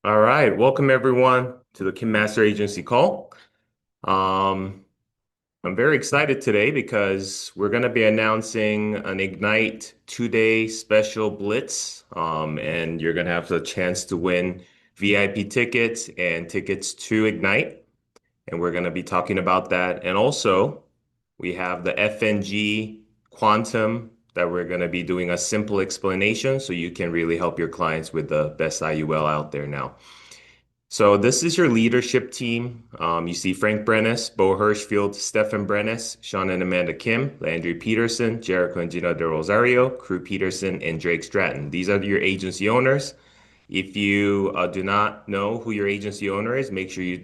All right, welcome everyone to the Kim Master Agency call. Um, I'm very excited today because we're going to be announcing an Ignite 2-day special blitz, and you're going to have the chance to win VIP tickets and tickets to Ignite, and we're going to be talking about that. And also, we have the FNG Quantum that we're going to be doing a simple explanation so you can really help your clients with the best IUL out there now. So this is your leadership team. You see Frank Brennes, Bo Hirschfield, Stefan Brennes, Sean and Amanda Kim, Landry Peterson, Jericho and Gina De Rosario, Crew Peterson, and Drake Stratton. These are your agency owners. If you do not know who your agency owner is, make sure you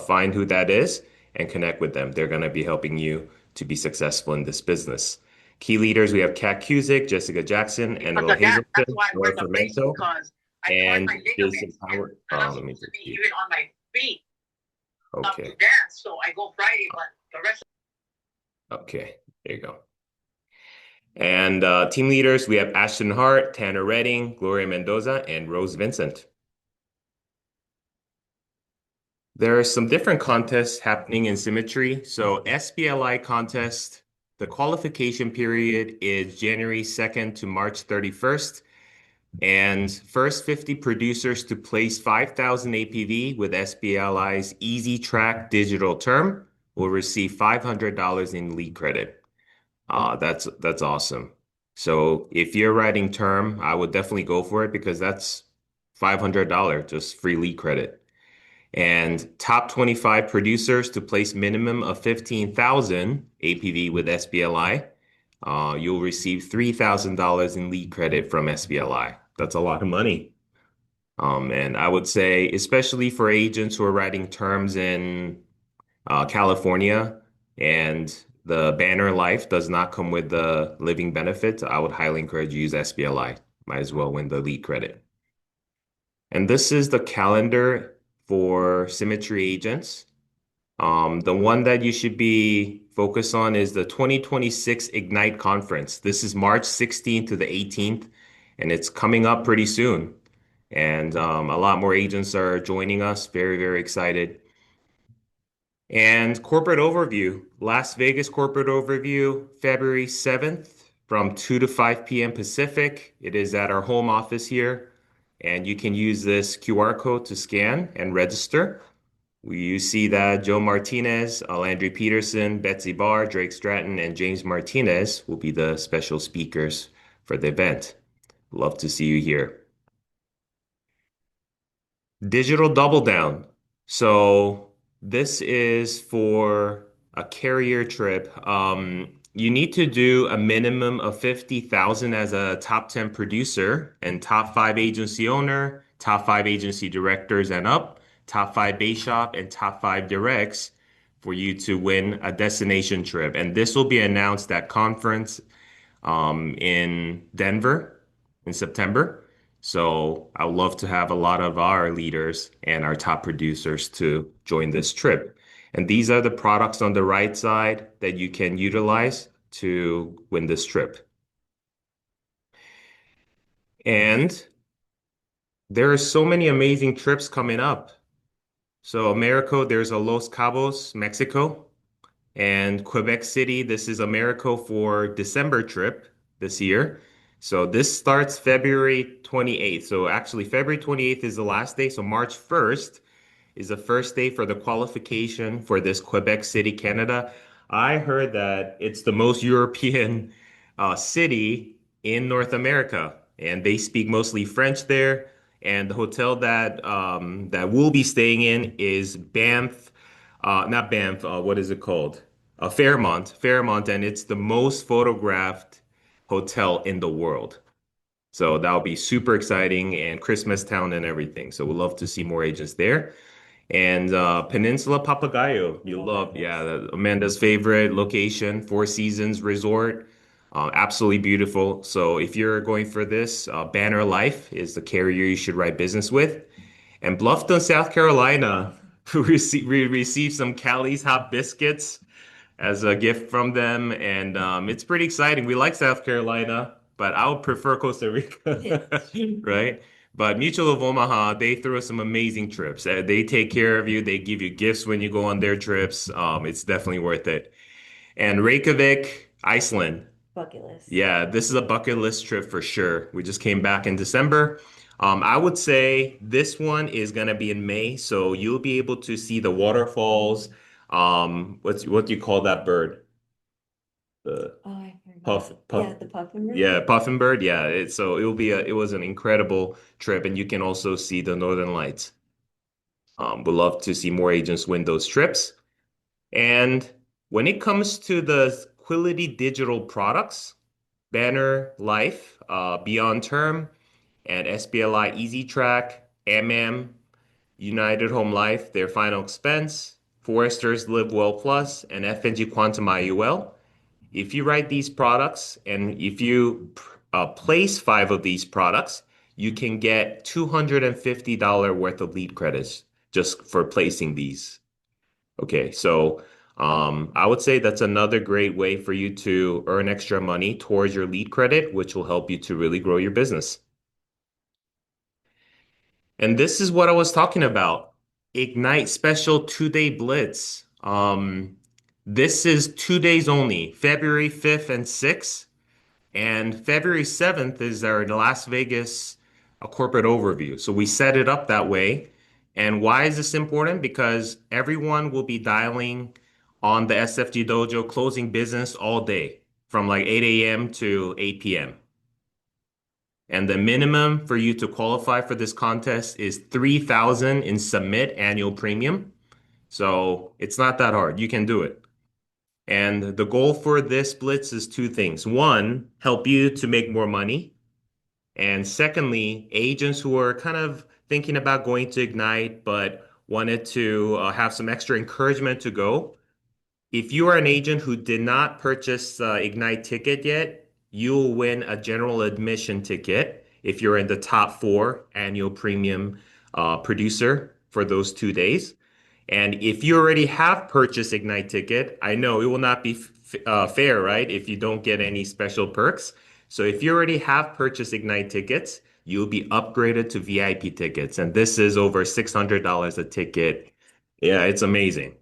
find who that is and connect with them. They're going to be helping you to be successful in this business. Key leaders, we have Kat Cusick, Jessica Jackson, Because Annabelle of that, that's Hazelton, why I wear Laura the brace Fermento, because I torn and my Jason ligaments and Howard. I'm not Let me supposed to just be see. even on my feet up to Okay. dance. So I go Friday, but the rest. Okay. There you go. And team leaders, we have Ashton Hart, Tanner Redding, Gloria Mendoza, and Rose Vincent. There are some different contests happening in Symmetry. So SBLI contest, the qualification period is January 2nd to March 31st. And first 50 producers to place 5,000 APV with SBLI's Easy Track digital term will receive $500 in lead credit. That's awesome. So if you're writing term, I would definitely go for it because that's $500 just free lead credit. And top 25 producers to place minimum of 15,000 APV with SBLI, you'll receive $3,000 in lead credit from SBLI. That's a lot of money. And I would say, especially for agents who are writing terms in California and the banner life does not come with the living benefit, I would highly encourage you to use SBLI. Might as well win the lead credit. And this is the calendar for Symmetry agents. The one that you should be focused on is the 2026 Ignite Conference. This is March 16th to the 18th, and it's coming up pretty soon. And a lot more agents are joining us. Very, very excited. And corporate overview, Las Vegas corporate overview, February 7th from 2 to 5 p.m. Pacific. It is at our home office here. And you can use this QR code to scan and register. You see that Joe Martinez, Landry Peterson, Betsy Barr, Drake Stratton, and James Martinez will be the special speakers for the event. Love to see you here. Digital double down. So this is for a carrier trip. You need to do a minimum of 50,000 as a top 10 producer and top five agency owner, top five agency directors and up, top five base shop, and top five directs for you to win a destination trip. And this will be announced at conference in Denver in September. So I would love to have a lot of our leaders and our top producers to join this trip. And these are the products on the right side that you can utilize to win this trip. And there are so many amazing trips coming up. So America, there's a Los Cabos, Mexico. And Quebec City, this is America for December trip this year. So this starts February 28th. So actually, February 28th is the last day. So March 1st is the first day for the qualification for this Quebec City, Canada. I heard that it's the most European city in North America, and they speak mostly French there. And the hotel that we'll be staying in is Banff, not Banff. What is it called? Fairmont, and it's the most photographed hotel in the world. So that'll be super exciting and Christmas town and everything. So we'd love to see more agents there. And Peninsula Papagayo, you love, yeah, Amanda's favorite location, Four Seasons Resort. Absolutely beautiful. So if you're going for this, Banner Life is the carrier you should write business with. And Bluffton, South Carolina, we received some Cali's Hot Biscuits as a gift from them. And it's pretty exciting. We like South Carolina, but I would prefer Costa Rica, right? But Mutual of Omaha, they throw some amazing trips. They take care of you. They give you gifts when you go on their trips. It's definitely worth it. And Reykjavik, Iceland. Bucket list. Yeah, this is a bucket list trip for sure. We just came back in December. I would say this one is gonna be in May, so you'll be able to see the waterfalls. What do you call that bird? The Oh, I forgot. puff. Yeah, the Puffin. Yeah, puffin bird. Yeah, so it was an incredible trip, and you can also see the Northern Lights. Would love to see more agents win those trips. And when it comes to the Quality digital products, Banner Life, Beyond Term, and SBLI Easy Track, MM, United Home Life, their final expense, Foresters Live Well Plus, and FNG Quantum IUL. If you write these products and if you place five of these products, you can get $250 worth of lead credits just for placing these. Okay, so I would say that's another great way for you to earn extra money towards your lead credit, which will help you to really grow your business. And this is what I was talking about. Ignite special 2-day blitz. This is 2 days only, February 5th and 6th. And February 7th is our Las Vegas corporate overview. So we set it up that way. And why is this important? Because everyone will be dialing on the SFG Dojo closing business all day from like 8 a.m. to 8 p.m. And the minimum for you to qualify for this contest is 3,000 in submit annual premium. So it's not that hard. You can do it. And the goal for this blitz is two things. One, help you to make more money. And secondly, agents who are kind of thinking about going to Ignite but wanted to have some extra encouragement to go. If you are an agent who did not purchase Ignite ticket yet, you'll win a general admission ticket if you're in the top four annual premium producer for those 2 days. And if you already have purchased Ignite ticket, I know it will not be fair, right? If you don't get any special perks. So if you already have purchased Ignite tickets, you'll be upgraded to VIP tickets. And this is over $600 a ticket. Yeah, it's amazing.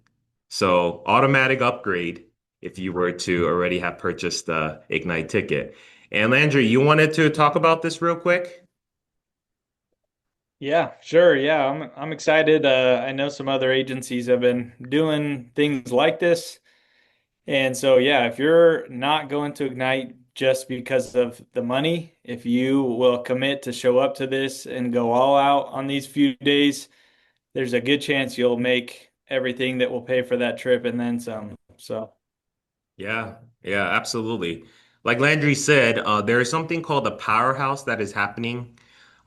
So automatic upgrade if you were to already have purchased the Ignite ticket. And Landry, you wanted to talk about this real quick? Yeah, sure. Yeah, I'm excited. I know some other agencies have been doing things like this. And so yeah, if you're not going to Ignite just because of the money, if you will commit to show up to this and go all out on these few days, there's a good chance you'll make everything that will pay for that trip and then some. So Yeah, yeah, absolutely. Like Landry said, there is something called a powerhouse that is happening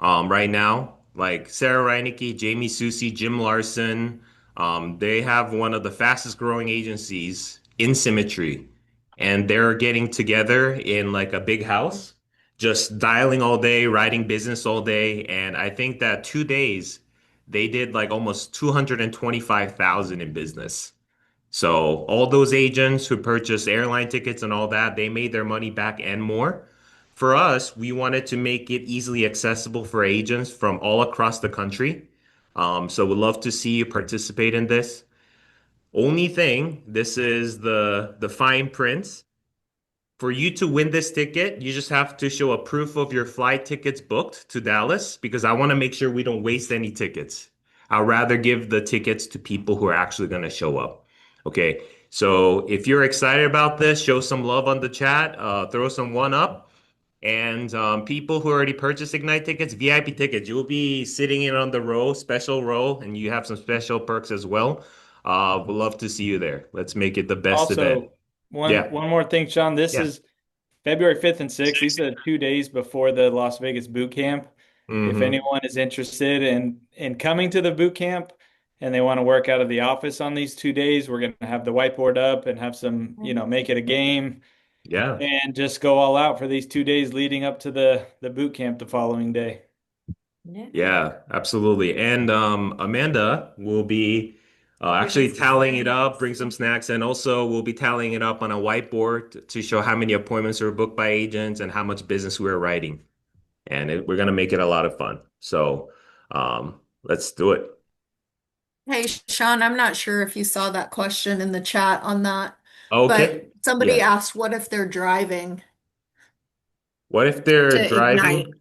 right now. Like Sarah Reinecke, Jamie Susie, Jim Larson, they have one of the fastest growing agencies in symmetry, and they're getting together in like a big house, just dialing all day, writing business all day. And I think that 2 days they did like almost 225,000 in business. So all those agents who purchased airline tickets and all that, they made their money back and more. For us, we wanted to make it easily accessible for agents from all across the country. So we'd love to see you participate in this. Only thing, this is the fine print. For you to win this ticket, you just have to show a proof of your flight tickets booked to Dallas because I want to make sure we don't waste any tickets. I'd rather give the tickets to people who are actually going to show up. Okay. So if you're excited about this, show some love on the chat, throw some one up. And people who already purchased Ignite tickets, VIP tickets, you'll be sitting in on the row, special row, and you have some special perks as well. We'd love to see you there. Let's make it the best event. also one Yeah. one more thing, Sean, this Yeah. is February 5th and 6th. These are the 2 days before the Las Vegas boot camp. If Hmm. anyone is interested in coming to the boot camp and they want to work out of the office on these 2 days, we're going to have the whiteboard up and have some, make it a game Yeah. and just go all out for these 2 days leading up to the boot camp the following day. Yeah. Yeah, absolutely. And Amanda will be actually tallying it up, bring some snacks, and also we'll be tallying it up on a whiteboard to show how many appointments are booked by agents and how much business we're writing. and we're gonna make it a lot of fun. So let's do it. Hey, Sean, I'm not sure if you saw that question in the chat on that, but Okay. somebody Yeah. asked, what if they're driving What if they're to Ignite? driving?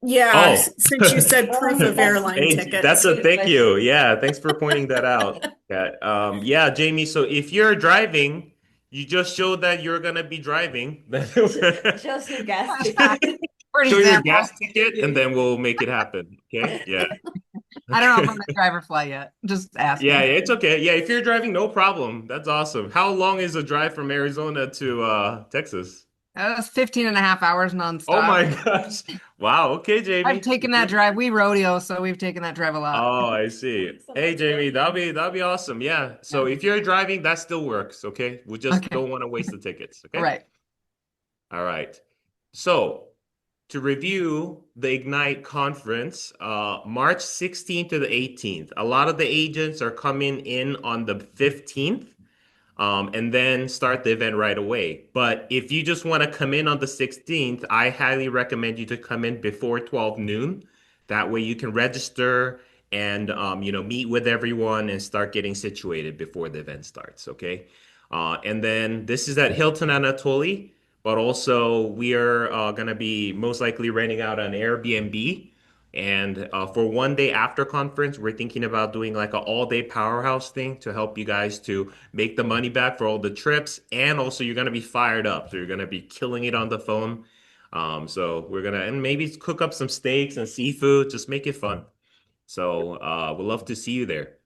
Yeah, Oh, since you said Oh, proof of airline hey, that's tickets. a good thank you. question. Yeah, thanks for pointing that out. Yeah, Jamie. So if you're driving, you just show that you're gonna be driving. Just your gas ticket. For Show your example, gas ticket, and then we'll make it happen. Okay? Yeah. I don't know if Okay. I'm a driver fly yet. Just Yeah, asking. it's okay. Yeah, if you're driving, no problem. That's awesome. How long is the drive from Arizona to Texas? That was 15 and a half hours Oh nonstop. my gosh. Wow. Okay, I've Jamie. taken that drive. We rodeo, so we've taken that drive a lot. Oh, I see. So Hey, much Jamie, fun. that'll be awesome. Yeah. So Yeah. if you're driving, that still works. Okay. We just Okay. don't want to waste the tickets. Okay. Right. All right. So to review the Ignite conference, March 16th to the 18th. A lot of the agents are coming in on the 15th. And then start the event right away. But if you just want to come in on the 16th, I highly recommend you to come in before 12 noon. That way you can register and meet with everyone and start getting situated before the event starts. Okay. And then this is at Hilton Anatoli, but also we are going to be most likely renting out an Airbnb. And for one day after conference, we're thinking about doing like an all-day powerhouse thing to help you guys to make the money back for all the trips. And also you're gonna be fired up. So you're gonna be killing it on the phone. So we're gonna and maybe cook up some steaks and seafood, just make it fun. So we'd love to see you there.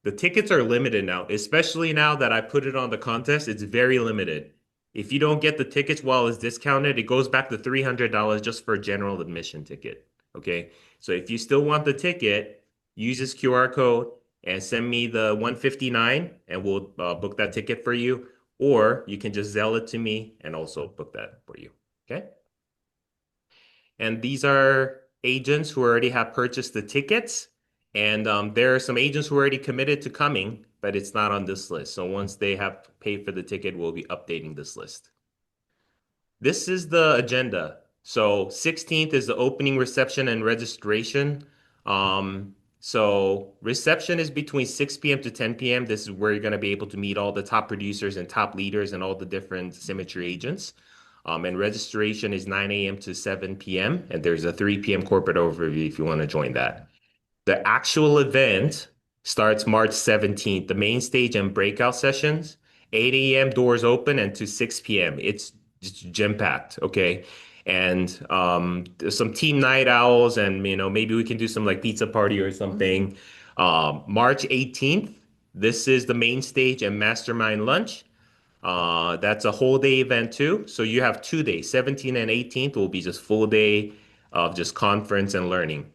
The tickets are limited now, especially now that I put it on the contest. It's very limited. If you don't get the tickets while it's discounted, it goes back to $300 just for a general admission ticket. Okay. So if you still want the ticket, use this QR code and send me the 159 and we'll book that ticket for you. Or you can just Zelle it to me and also book that for you. Okay. And these are agents who already have purchased the tickets. And there are some agents who are already committed to coming, but it's not on this list. So once they have paid for the ticket, we'll be updating this list. This is the agenda. So 16th is the opening reception and registration. So reception is between 6 p.m. to 10 p.m. This is where you're going to be able to meet all the top producers and top leaders and all the different symmetry agents. And registration is 9 a.m. to 7 p.m. And there's a 3 p.m. corporate overview if you want to join that. The actual event starts March 17th. The main stage and breakout sessions, 8 a.m. doors open and to 6 p.m. It's just jam-packed, okay? And there's some team night owls and maybe we can do some like pizza party or something. March 18th, this is the main stage and mastermind lunch. That's a whole day event too. So you have 2 days, 17th and 18th will be just full day of just conference and learning.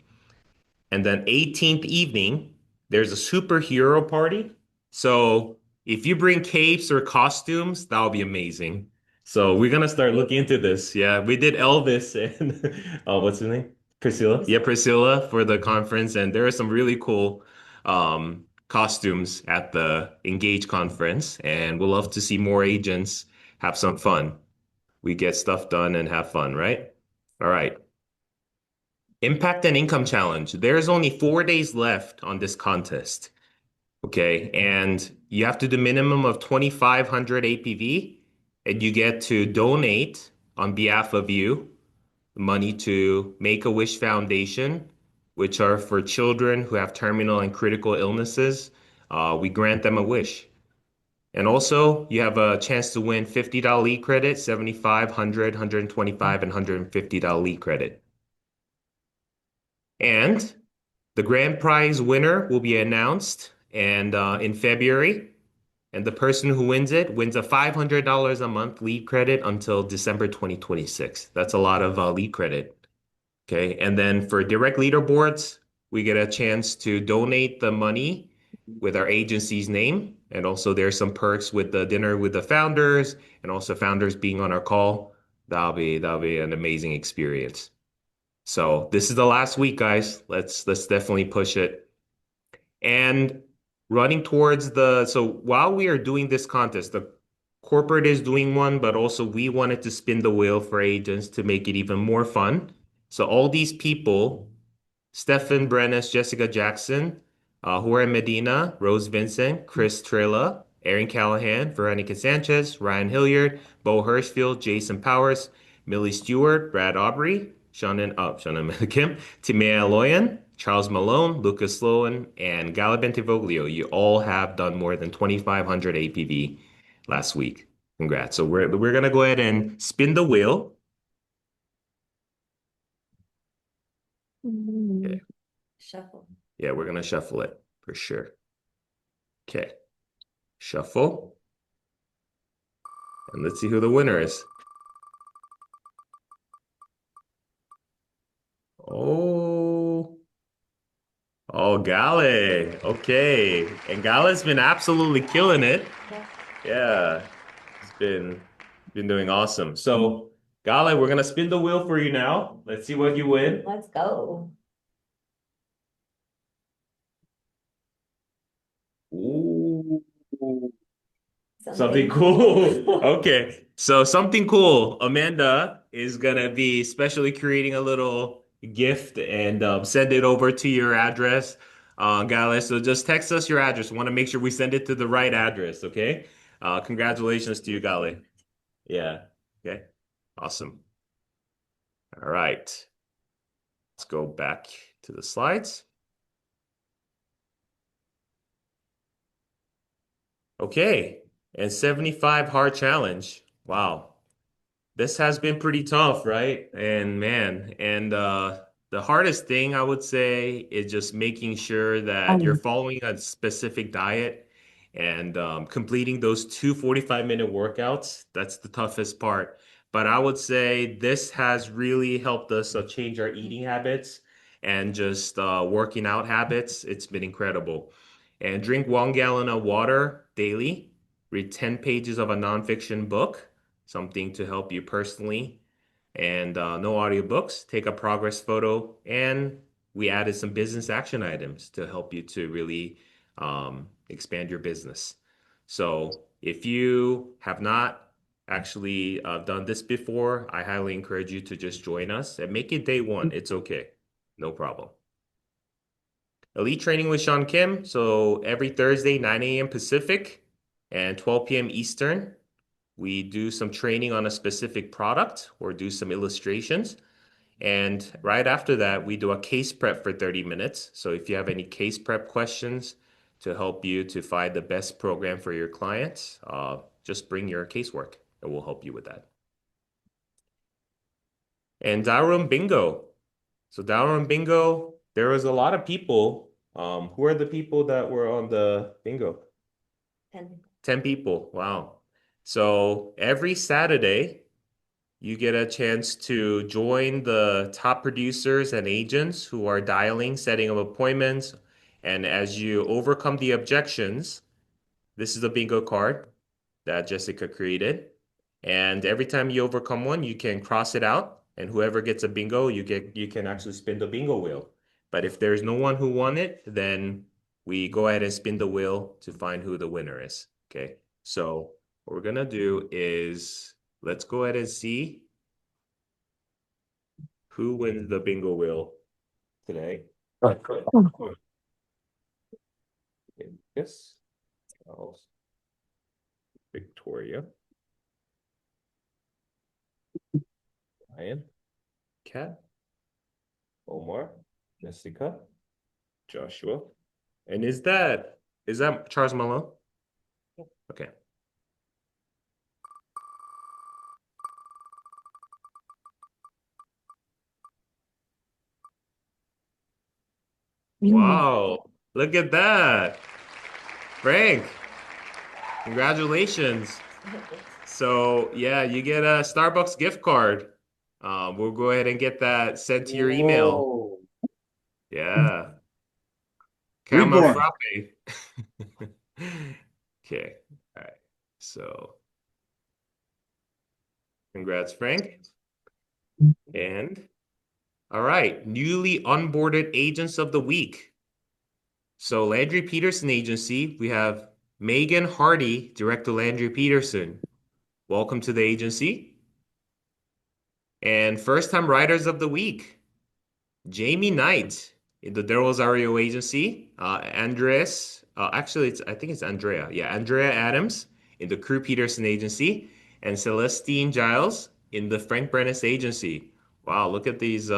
And then 18th evening, there's a superhero party. So if you bring capes or costumes, that'll be amazing. So we're gonna start looking into this. Yeah, we did Elvis and what's his name? Priscilla. Yeah, Priscilla for the conference, and there are some really cool costumes at the Engage conference, and we'll love to see more agents have some fun. We get stuff done and have fun, right? All right. Impact and income challenge. There's only 4 days left on this contest. Okay. And you have to do minimum of 2,500 APV and you get to donate on behalf of you money to Make-A-Wish Foundation, which are for children who have terminal and critical illnesses. We grant them a wish. And also, you have a chance to win $50 lead credit, 75, 100, 125, and $150 lead credit. And the grand prize winner will be announced and in February. And the person who wins it wins a $500 a month lead credit until December 2026. That's a lot of lead credit. Okay. And then for direct leaderboards, we get a chance to donate the money with our agency's name. And also there's some perks with the dinner with the founders and also founders being on our call. That'll be an amazing experience. So this is the last week, guys. Let's definitely push it. And running towards so while we are doing this contest, the corporate is doing one, but also we wanted to spin the wheel for agents to make it even more fun. So all these people, Stefan Brennes, Jessica Jackson, Jorge Medina, Rose Vincent, Chris Trilla, Aaron Callahan, Veronica Sanchez, Ryan Hilliard, Bo Hirschfield, Jason Powers, Millie Stewart, Brad Aubrey, Shannon Kim, Timea Loyan, Charles Malone, Lucas Sloan, and Gala Bentivoglio. You all have done more than 2,500 APV last week. Congrats. So we're gonna go ahead and spin the wheel. Okay. Shuffle. Yeah, we're gonna shuffle it for sure. Okay. Shuffle. And let's see who the winner is. Oh, oh, Gale. Okay. And Gale's been absolutely killing it. Yeah. Yeah. It's been doing awesome. So, Gale, we're gonna spin the wheel for you now. Let's see what you win. Let's go. Ooh. Something cool. Okay. So something cool. Amanda is gonna be specially creating a little gift and send it over to your address, Gala. So just text us your address. We want to make sure we send it to the right address, okay? Congratulations to you, Gala. Yeah. Okay. Awesome. All right. Let's go back to the slides. Okay. And 75 hard challenge. Wow. This has been pretty tough, right? And man, and the hardest thing I would say is just making sure that you're following a specific diet and completing those two 45-minute workouts. That's the toughest part. But I would say this has really helped us change our eating habits and just working out habits. It's been incredible. And drink 1 gallon of water daily, read 10 pages of a nonfiction book, something to help you personally, and no audiobooks. Take a progress photo, and we added some business action items to help you to really expand your business. So if you have not actually done this before, I highly encourage you to just join us and make it day one. It's okay. No problem. Elite training with Sean Kim. So every Thursday, 9 a.m. Pacific and 12 p.m. Eastern. We do some training on a specific product or do some illustrations. And right after that, we do a case prep for 30 minutes. So if you have any case prep questions to help you to find the best program for your clients, just bring your casework and we'll help you with that. And Dial Bingo. So Dial Bingo, there was a lot of people. Who are the people that were on the bingo? 10. 10 people. Wow. So every Saturday, you get a chance to join the top producers and agents who are dialing, setting up appointments. And as you overcome the objections, this is a bingo card that Jessica created. And every time you overcome one, you can cross it out. And whoever gets a bingo, you can actually spin the bingo wheel. But if there's no one who won it, then we go ahead and spin the wheel to find who the winner is. Okay. So what we're gonna do is let's go ahead and see who wins the bingo wheel today. Yes. Victoria. Ryan. Kat. Omar. Jessica. Joshua. And is that Charles Malone? Okay. Wow. Look at that. Frank, congratulations. So yeah, you get a Starbucks gift card. We'll go ahead and get that sent to your email. Whoa. Yeah. Caramel Reborn. frappe. Okay. All right. So congrats, Frank. And all right, newly onboarded agents of the week. So Landry Peterson Agency, we have Megan Hardy, Director Landry Peterson. Welcome to the agency. And first time writers of the week. Jamie Knight in the Del Rosario agency. Andres, actually, I think it's Andrea. Yeah, Andrea Adams in the Crew Peterson agency, and Celestine Giles in the Frank Brennis agency. Wow, look at these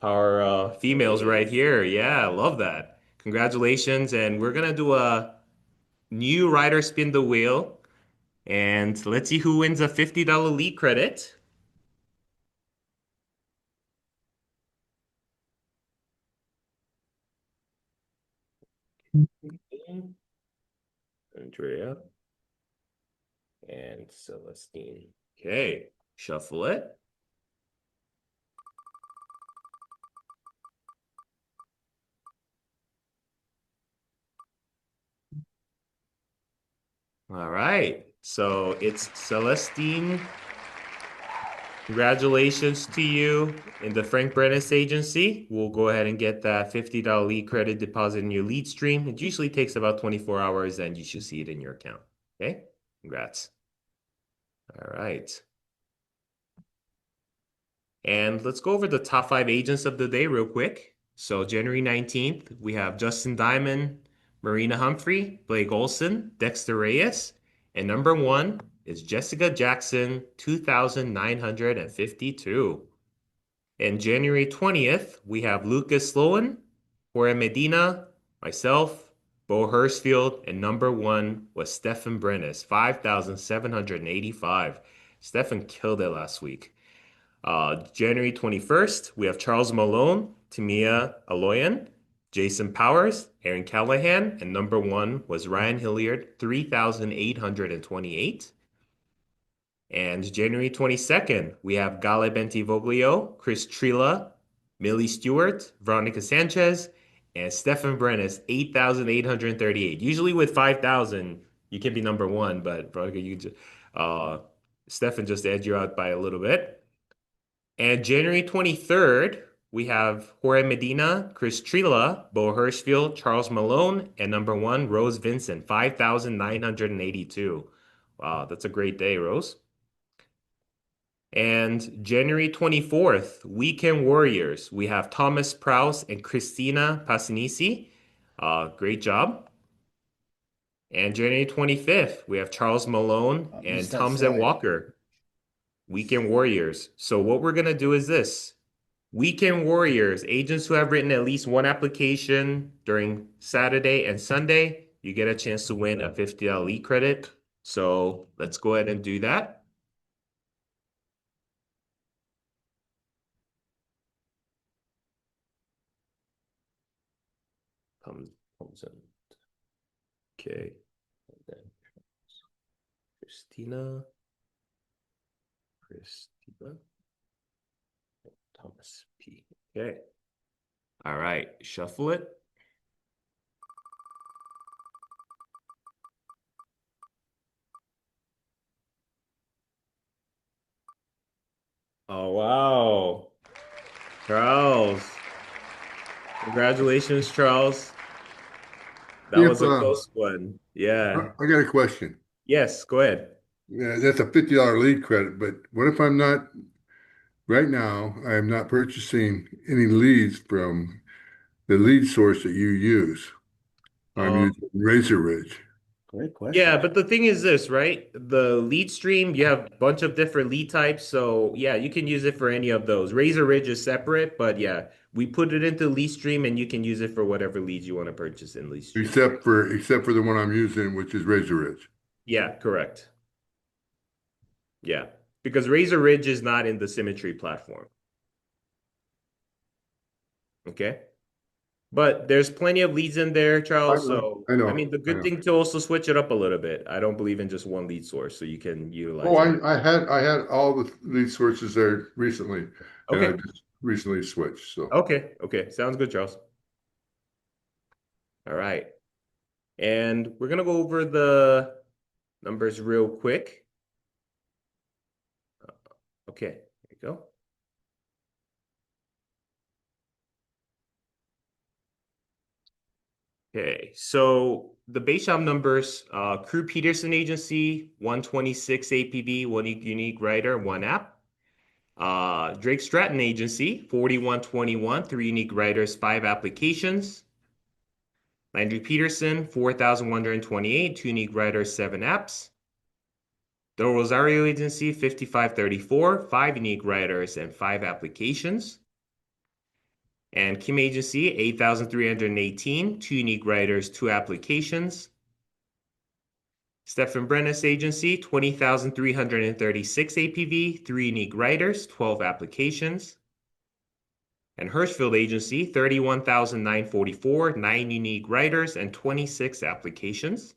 our females right here. Yeah, I love that. Congratulations, and we're gonna do a new rider spin the wheel, and let's see who wins a $50 lead credit. Andrea and Celestine. Okay, shuffle it. All right, so it's Celestine. Congratulations to you in the Frank Brennis agency. We'll go ahead and get that $50 lead credit deposit in your lead stream. It usually takes about 24 hours, and you should see it in your account. Okay, congrats. All right. And let's go over the top 5 agents of the day real quick. So January 19th, we have Justin Diamond, Marina Humphrey, Blake Olson, Dexter Reyes, and number 1 is Jessica Jackson, 2,952. And January 20th, we have Lucas Sloan, Jorge Medina, myself, Bo Hurstfield, and number 1 was Stefan Brennis, 5,785. Stefan killed it last week. January 21st, we have Charles Malone, Tamia Aloyan, Jason Powers, Aaron Callahan, and number 1 was Ryan Hilliard, 3,828. And January 22nd, we have Gale Bentivoglio, Chris Trila, Millie Stewart, Veronica Sanchez, and Stefan Brennis, 8,838. Usually with 5,000, you can be number 1, but Veronica, Stefan just edged you out by a little bit. And January 23rd, we have Jorge Medina, Chris Trila, Bo Hirschfield, Charles Malone, and number 1, Rose Vincent, 5,982. Wow, that's a great day, Rose. And January 24th, Weekend Warriors. We have Thomas Prouse and Christina Passanisi. Great job. And January 25th, we have Charles Malone and Thompson Walker. Weekend Warriors. So what we're going to do is this. Weekend Warriors, agents who have written at least 1 application during Saturday and Sunday, you get a chance to win a $50 lead credit. So let's go ahead and do that. Comes in. Okay. And then Christina. Thomas P. Okay. All right. Shuffle it. Oh, wow. Charles. Congratulations, Charles. That was a close one. Yeah. I got a question. Yes, go ahead. Yeah, that's a $50 lead credit, but what if I'm not, right now, I'm not purchasing any leads from the lead source that you use? I'm using Razor Ridge. Great question. Yeah, but the thing is this, right? The lead stream, you have a bunch of different lead types. So yeah, you can use it for any of those. Razor Ridge is separate, but yeah, we put it into lead stream and you can use it for whatever leads you want to purchase in lead stream. Except for the one I'm using, which is Razor Ridge. Yeah, correct. Yeah, because Razor Ridge is not in the Symmetry platform. Okay. But there's plenty of leads in there, Charles. So I know. I mean, the good thing to also switch it up a little bit. I don't believe in just one lead source, so you can utilize it. I had all the lead sources there recently, and I Okay. just recently switched. So Okay. Sounds good, Charles. All right. And we're gonna go over the numbers real quick. Okay, there you go. Okay, so the base shop numbers, Crew Peterson Agency, 126 APV, 1 unique writer, 1 app. Drake Stratton Agency, 4121, three unique writers, five applications. Landry Peterson, 4,128, two unique writers, seven apps. Del Rosario Agency, 5534, five unique writers and five applications. And Kim Agency, 8,318, two unique writers, two applications. Stephen Brennis Agency, 20,336 APV, three unique writers, 12 applications. And Hirschfield Agency, 31,944, nine unique writers and 26 applications.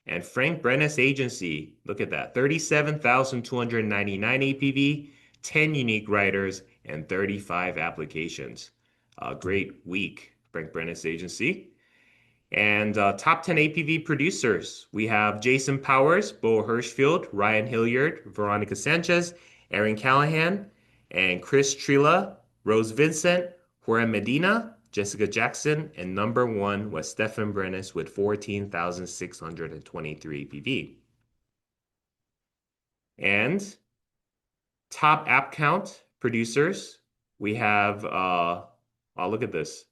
And Frank Brennis Agency, look at that, 37,299 APV, 10 unique writers, and 35 applications. A great week, Frank Brennis Agency. And top 10 APV producers, we have Jason Powers, Bo Hirschfield, Ryan Hilliard, Veronica Sanchez, Aaron Callahan, and Chris Trila, Rose Vincent, Jorge Medina, Jessica Jackson, and number one was Stefan Brennis with 14,623 APV. And top app count producers, we have, oh, look at this.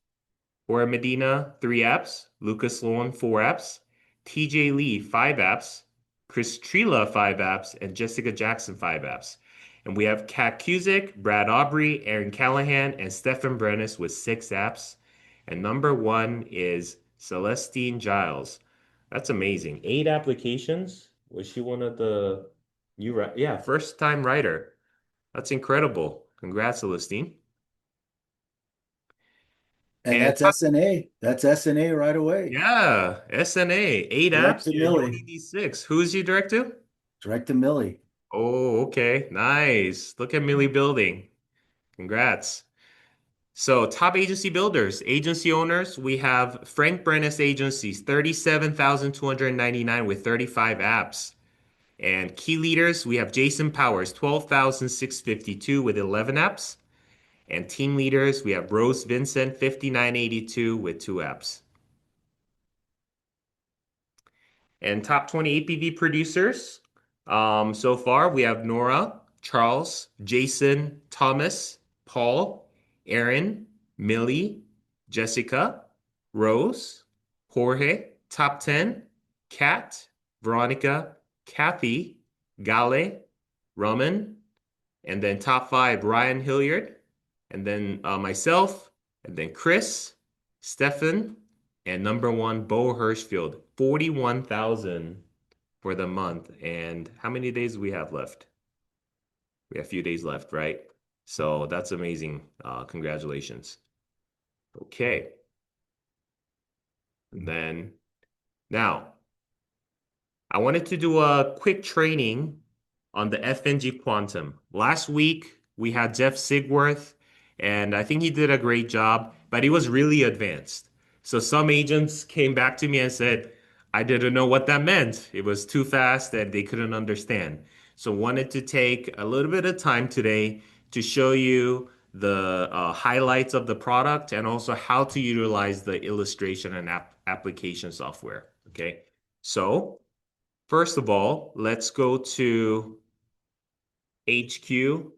Jorge Medina, three apps. Lucas Sloan, four apps. TJ Lee, five apps. Chris Trila, five apps. And Jessica Jackson, five apps. And we have Kat Cusick, Brad Aubrey, Aaron Callahan, and Stefan Brennis with six apps. And number one is Celestine Giles. That's amazing. Eight applications. Was she one of the yeah, first time writer. That's incredible. Congrats, Celestine. And And that's SNA. That's SNA right away. yeah, SNA, eight Direct apps. to You Millie. only need six. Who's you direct to? Direct to Millie. Oh, okay. Nice. Look at Millie building. Congrats. So, top agency builders, agency owners, we have Frank Brennis Agencies, 37,299 with 35 apps. And key leaders, we have Jason Powers, 12,652 with 11 apps. And team leaders, we have Rose Vincent, 5,982 with two apps. And top 20 APV producers. So far, we have Nora, Charles, Jason, Thomas, Paul, Aaron, Millie, Jessica, Rose, Jorge, top 10, Kat, Veronica, Kathy, Gale, Raman, and then top five, Ryan Hilliard, and then myself, and then Chris, Stefan, and number one, Bo Hirschfield, 41,000 for the month. And how many days do we have left? We have a few days left, right? So that's amazing. Congratulations. Okay. And then now, I wanted to do a quick training on the FNG Quantum. Last week, we had Jeff Sigworth, and I think he did a great job, but he was really advanced. So some agents came back to me and said, I didn't know what that meant. It was too fast and they couldn't understand. So wanted to take a little bit of time today to show you the highlights of the product and also how to utilize the illustration and application software. Okay, so first of all, let's go to hq.coolity.com.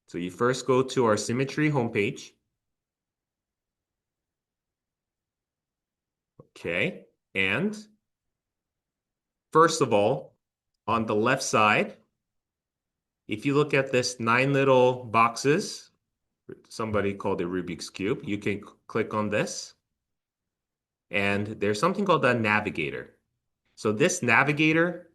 So you first go to our Symmetry homepage. Okay, and first of all, on the left side, if you look at this 9 little boxes, somebody called it Rubik's Cube, you can click on this. And there's something called a navigator. So this navigator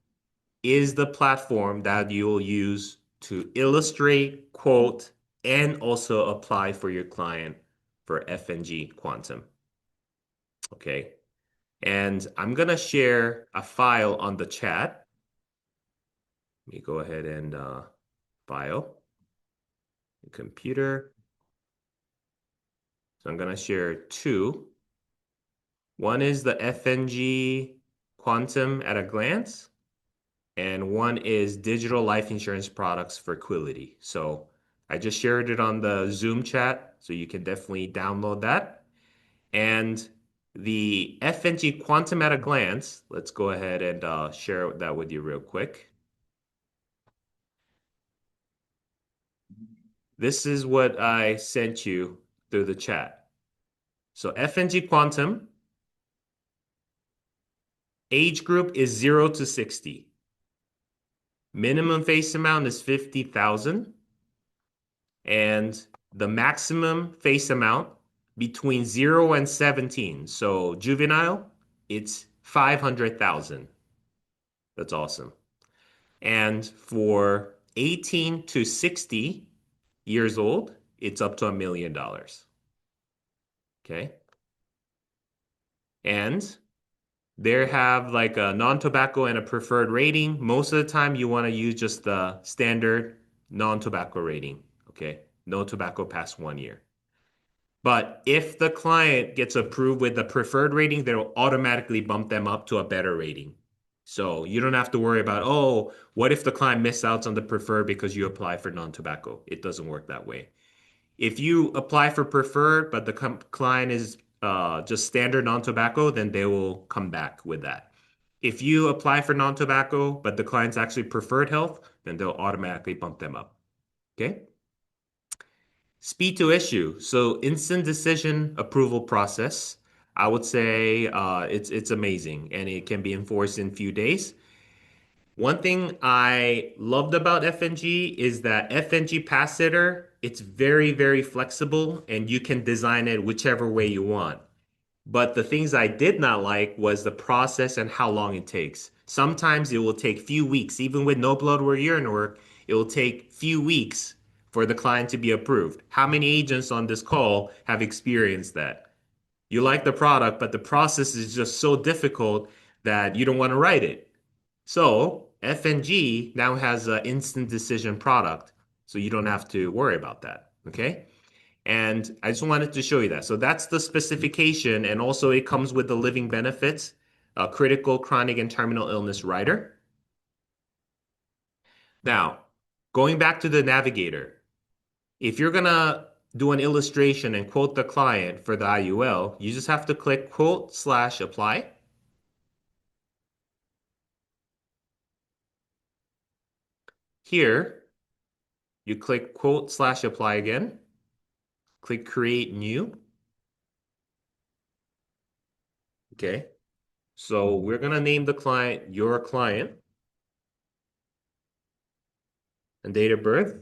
is the platform that you'll use to illustrate, quote, and also apply for your client for FNG Quantum. Okay. And I'm going to share a file on the chat. Let me go ahead and file, computer. So I'm going to share two. One is the FNG Quantum at a glance, and one is digital life insurance products for Quility. So I just shared it on the Zoom chat, so you can definitely download that. And the FNG Quantum at a glance, let's go ahead and share that with you real quick. This is what I sent you through the chat. So FNG Quantum, age group is 0 to 60. Minimum face amount is 50,000. And the maximum face amount between 0 and 17. So juvenile, it's 500,000. That's awesome. And for 18 to 60 years old, it's up to $1 million. Okay. And they have like a non-tobacco and a preferred rating. Most of the time, you want to use just the standard non-tobacco rating. Okay. No tobacco past 1 year. But if the client gets approved with the preferred rating, they'll automatically bump them up to a better rating. So you don't have to worry about, oh, what if the client misses out on the preferred because you apply for non-tobacco? It doesn't work that way. If you apply for preferred, but the client is just standard non-tobacco, then they will come back with that. If you apply for non-tobacco, but the client's actually preferred health, then they'll automatically bump them up. Okay? Speed to issue. So instant decision approval process. I would say it's amazing and it can be enforced in few days. One thing I loved about FNG is that FNG Pass Sitter, it's very, very flexible and you can design it whichever way you want. But the things I did not like was the process and how long it takes. Sometimes it will take few weeks, even with no blood work, urine work, it will take few weeks for the client to be approved. How many agents on this call have experienced that? You like the product, but the process is just so difficult that you don't want to write it. So FNG now has an instant decision product, so you don't have to worry about that. Okay. And I just wanted to show you that. So that's the specification. And also it comes with the living benefits, critical, chronic, and terminal illness rider. Now, going back to the navigator, if you're going to do an illustration and quote the client for the IUL, you just have to click quote/apply. Here, you click quote/apply again. Click create new. Okay. So we're going to name the client your client and date of birth.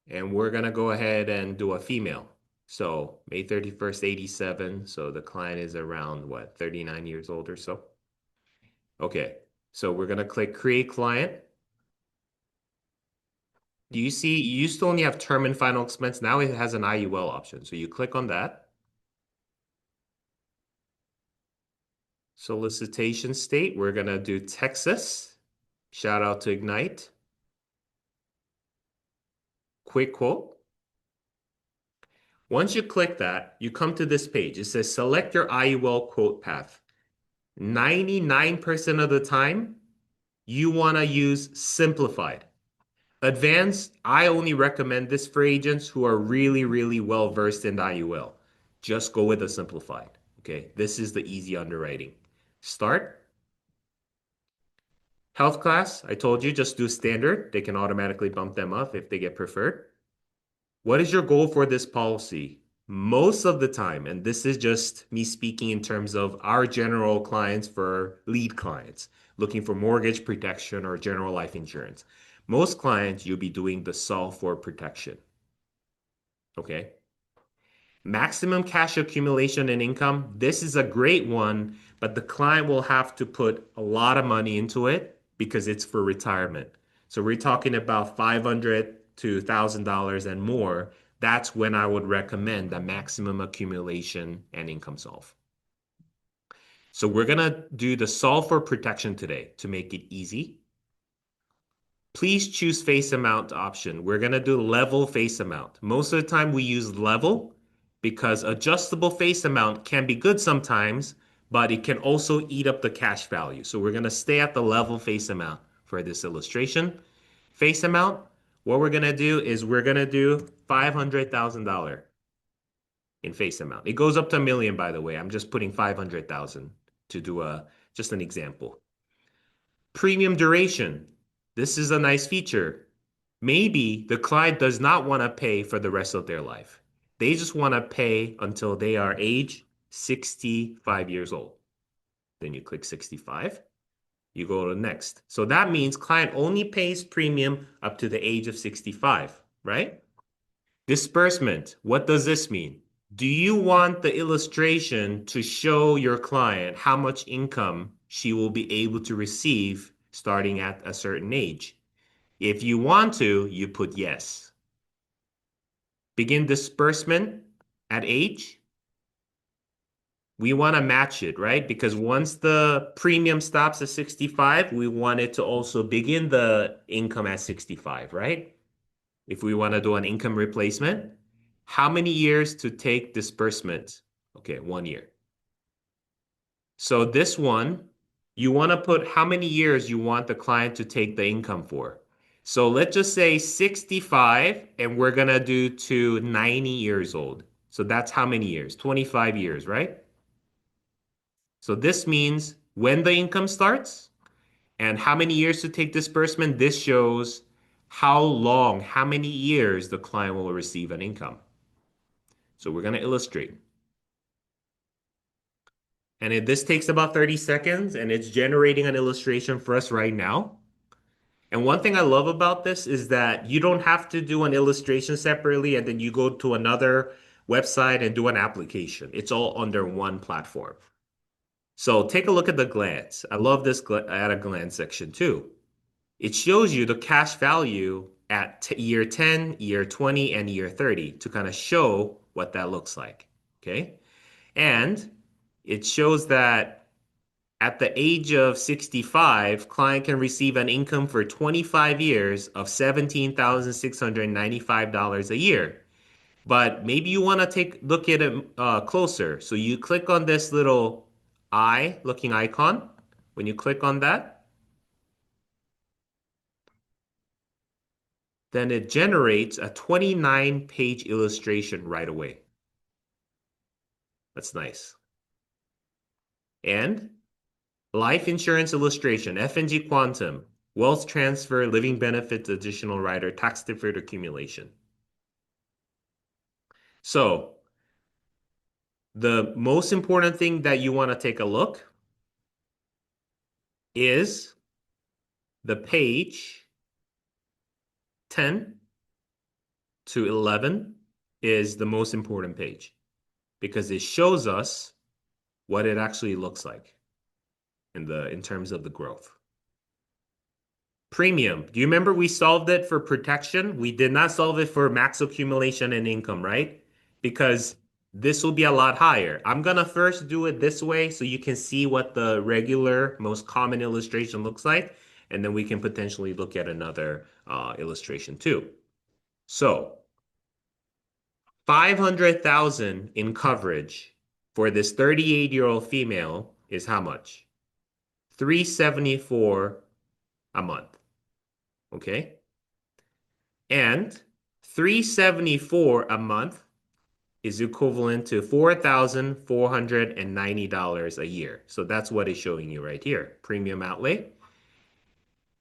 And we're going to go ahead and do a female. So May 31st, 87. So the client is around what, 39 years old or so? Okay. So we're going to click create client. Do you see, you used to only have term and final expense. Now it has an IUL option. So you click on that. Solicitation state, we're going to do Texas. Shout out to Ignite. Quick quote. Once you click that, you come to this page. It says select your IUL quote path. 99% of the time, you want to use simplified. Advanced, I only recommend this for agents who are really, really well versed in IUL. Just go with the simplified. Okay, this is the easy underwriting. Start. Health class, I told you, just do standard. They can automatically bump them up if they get preferred. What is your goal for this policy? Most of the time, and this is just me speaking in terms of our general clients for lead clients, looking for mortgage protection or general life insurance. Most clients, you'll be doing the solve for protection. Okay. Maximum cash accumulation and income. This is a great one, but the client will have to put a lot of money into it because it's for retirement. So we're talking about $500 to $1,000 and more. That's when I would recommend the maximum accumulation and income solve. So we're going to do the solve for protection today to make it easy. Please choose face amount option. We're going to do level face amount. Most of the time we use level because adjustable face amount can be good sometimes, but it can also eat up the cash value. So we're going to stay at the level face amount for this illustration. Face amount, what we're going to do is we're going to do $500,000 in face amount. It goes up to $1 million, by the way. I'm just putting 500,000 to do just an example. Premium duration. This is a nice feature. Maybe the client does not want to pay for the rest of their life. They just want to pay until they are age 65 years old. Then you click 65. You go to next. So that means client only pays premium up to the age of 65, right? Disbursement. What does this mean? Do you want the illustration to show your client how much income she will be able to receive starting at a certain age? If you want to, you put yes. Begin disbursement at age. We want to match it, right? Because once the premium stops at 65, we want it to also begin the income at 65, right? If we want to do an income replacement, how many years to take disbursement? Okay, 1 year. So this one, you want to put how many years you want the client to take the income for. So let's just say 65, and we're going to do to 90 years old. So that's how many years? 25 years, right? So this means when the income starts and how many years to take disbursement. This shows how long, how many years the client will receive an income. So we're going to illustrate. And this takes about 30 seconds, and it's generating an illustration for us right now. And one thing I love about this is that you don't have to do an illustration separately and then you go to another website and do an application. It's all under one platform. So take a look at the glance. I love this at a glance section too. It shows you the cash value at year 10, year 20, and year 30 to kind of show what that looks like. Okay. And it shows that at the age of 65, client can receive an income for 25 years of $17,695 a year. But maybe you want to look at it closer. So you click on this little eye looking icon. When you click on that, then it generates a 29-page illustration right away. That's nice. And life insurance illustration, F&G Quantum, wealth transfer, living benefits, additional rider, tax deferred accumulation. So the most important thing that you want to take a look is the page 10 to 11 is the most important page because it shows us what it actually looks like in terms of the growth. Premium. Do you remember we solved it for protection? We did not solve it for max accumulation and income, right? Because this will be a lot higher. I'm gonna first do it this way so you can see what the regular, most common illustration looks like, and then we can potentially look at another illustration too. So, 500,000 in coverage for this 38-year-old female is how much? 374 a month. Okay? And 374 a month is equivalent to $4,490 a year. So that's what it's showing you right here. Premium outlay.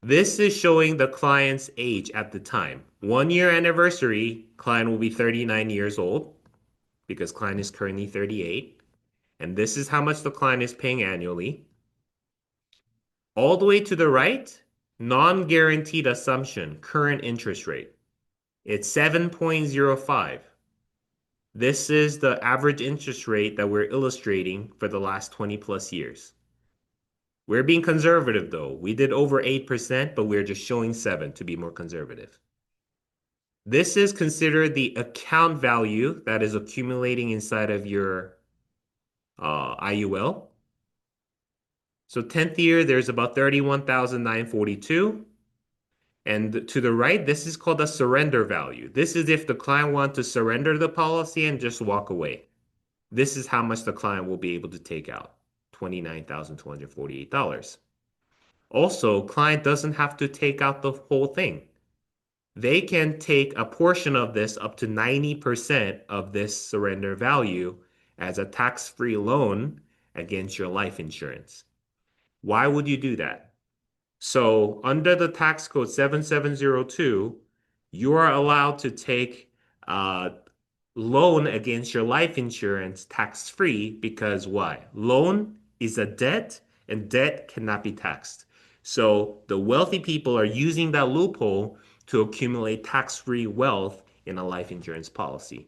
This is showing the client's age at the time. 1 year anniversary, client will be 39 years old because client is currently 38. And this is how much the client is paying annually. All the way to the right, non-guaranteed assumption, current interest rate. It's 7.05. This is the average interest rate that we're illustrating for the last 20 plus years. We're being conservative though. We did over 8%, but we're just showing 7 to be more conservative. This is considered the account value that is accumulating inside of your IUL. So 10th year, there's about 31,942. And to the right, this is called a surrender value. This is if the client wants to surrender the policy and just walk away. This is how much the client will be able to take out, $29,248. Also, client doesn't have to take out the whole thing. They can take a portion of this up to 90% of this surrender value as a tax-free loan against your life insurance. Why would you do that? So under the tax code 7702, you are allowed to take a loan against your life insurance tax-free because why? Loan is a debt and debt cannot be taxed. So the wealthy people are using that loophole to accumulate tax-free wealth in a life insurance policy.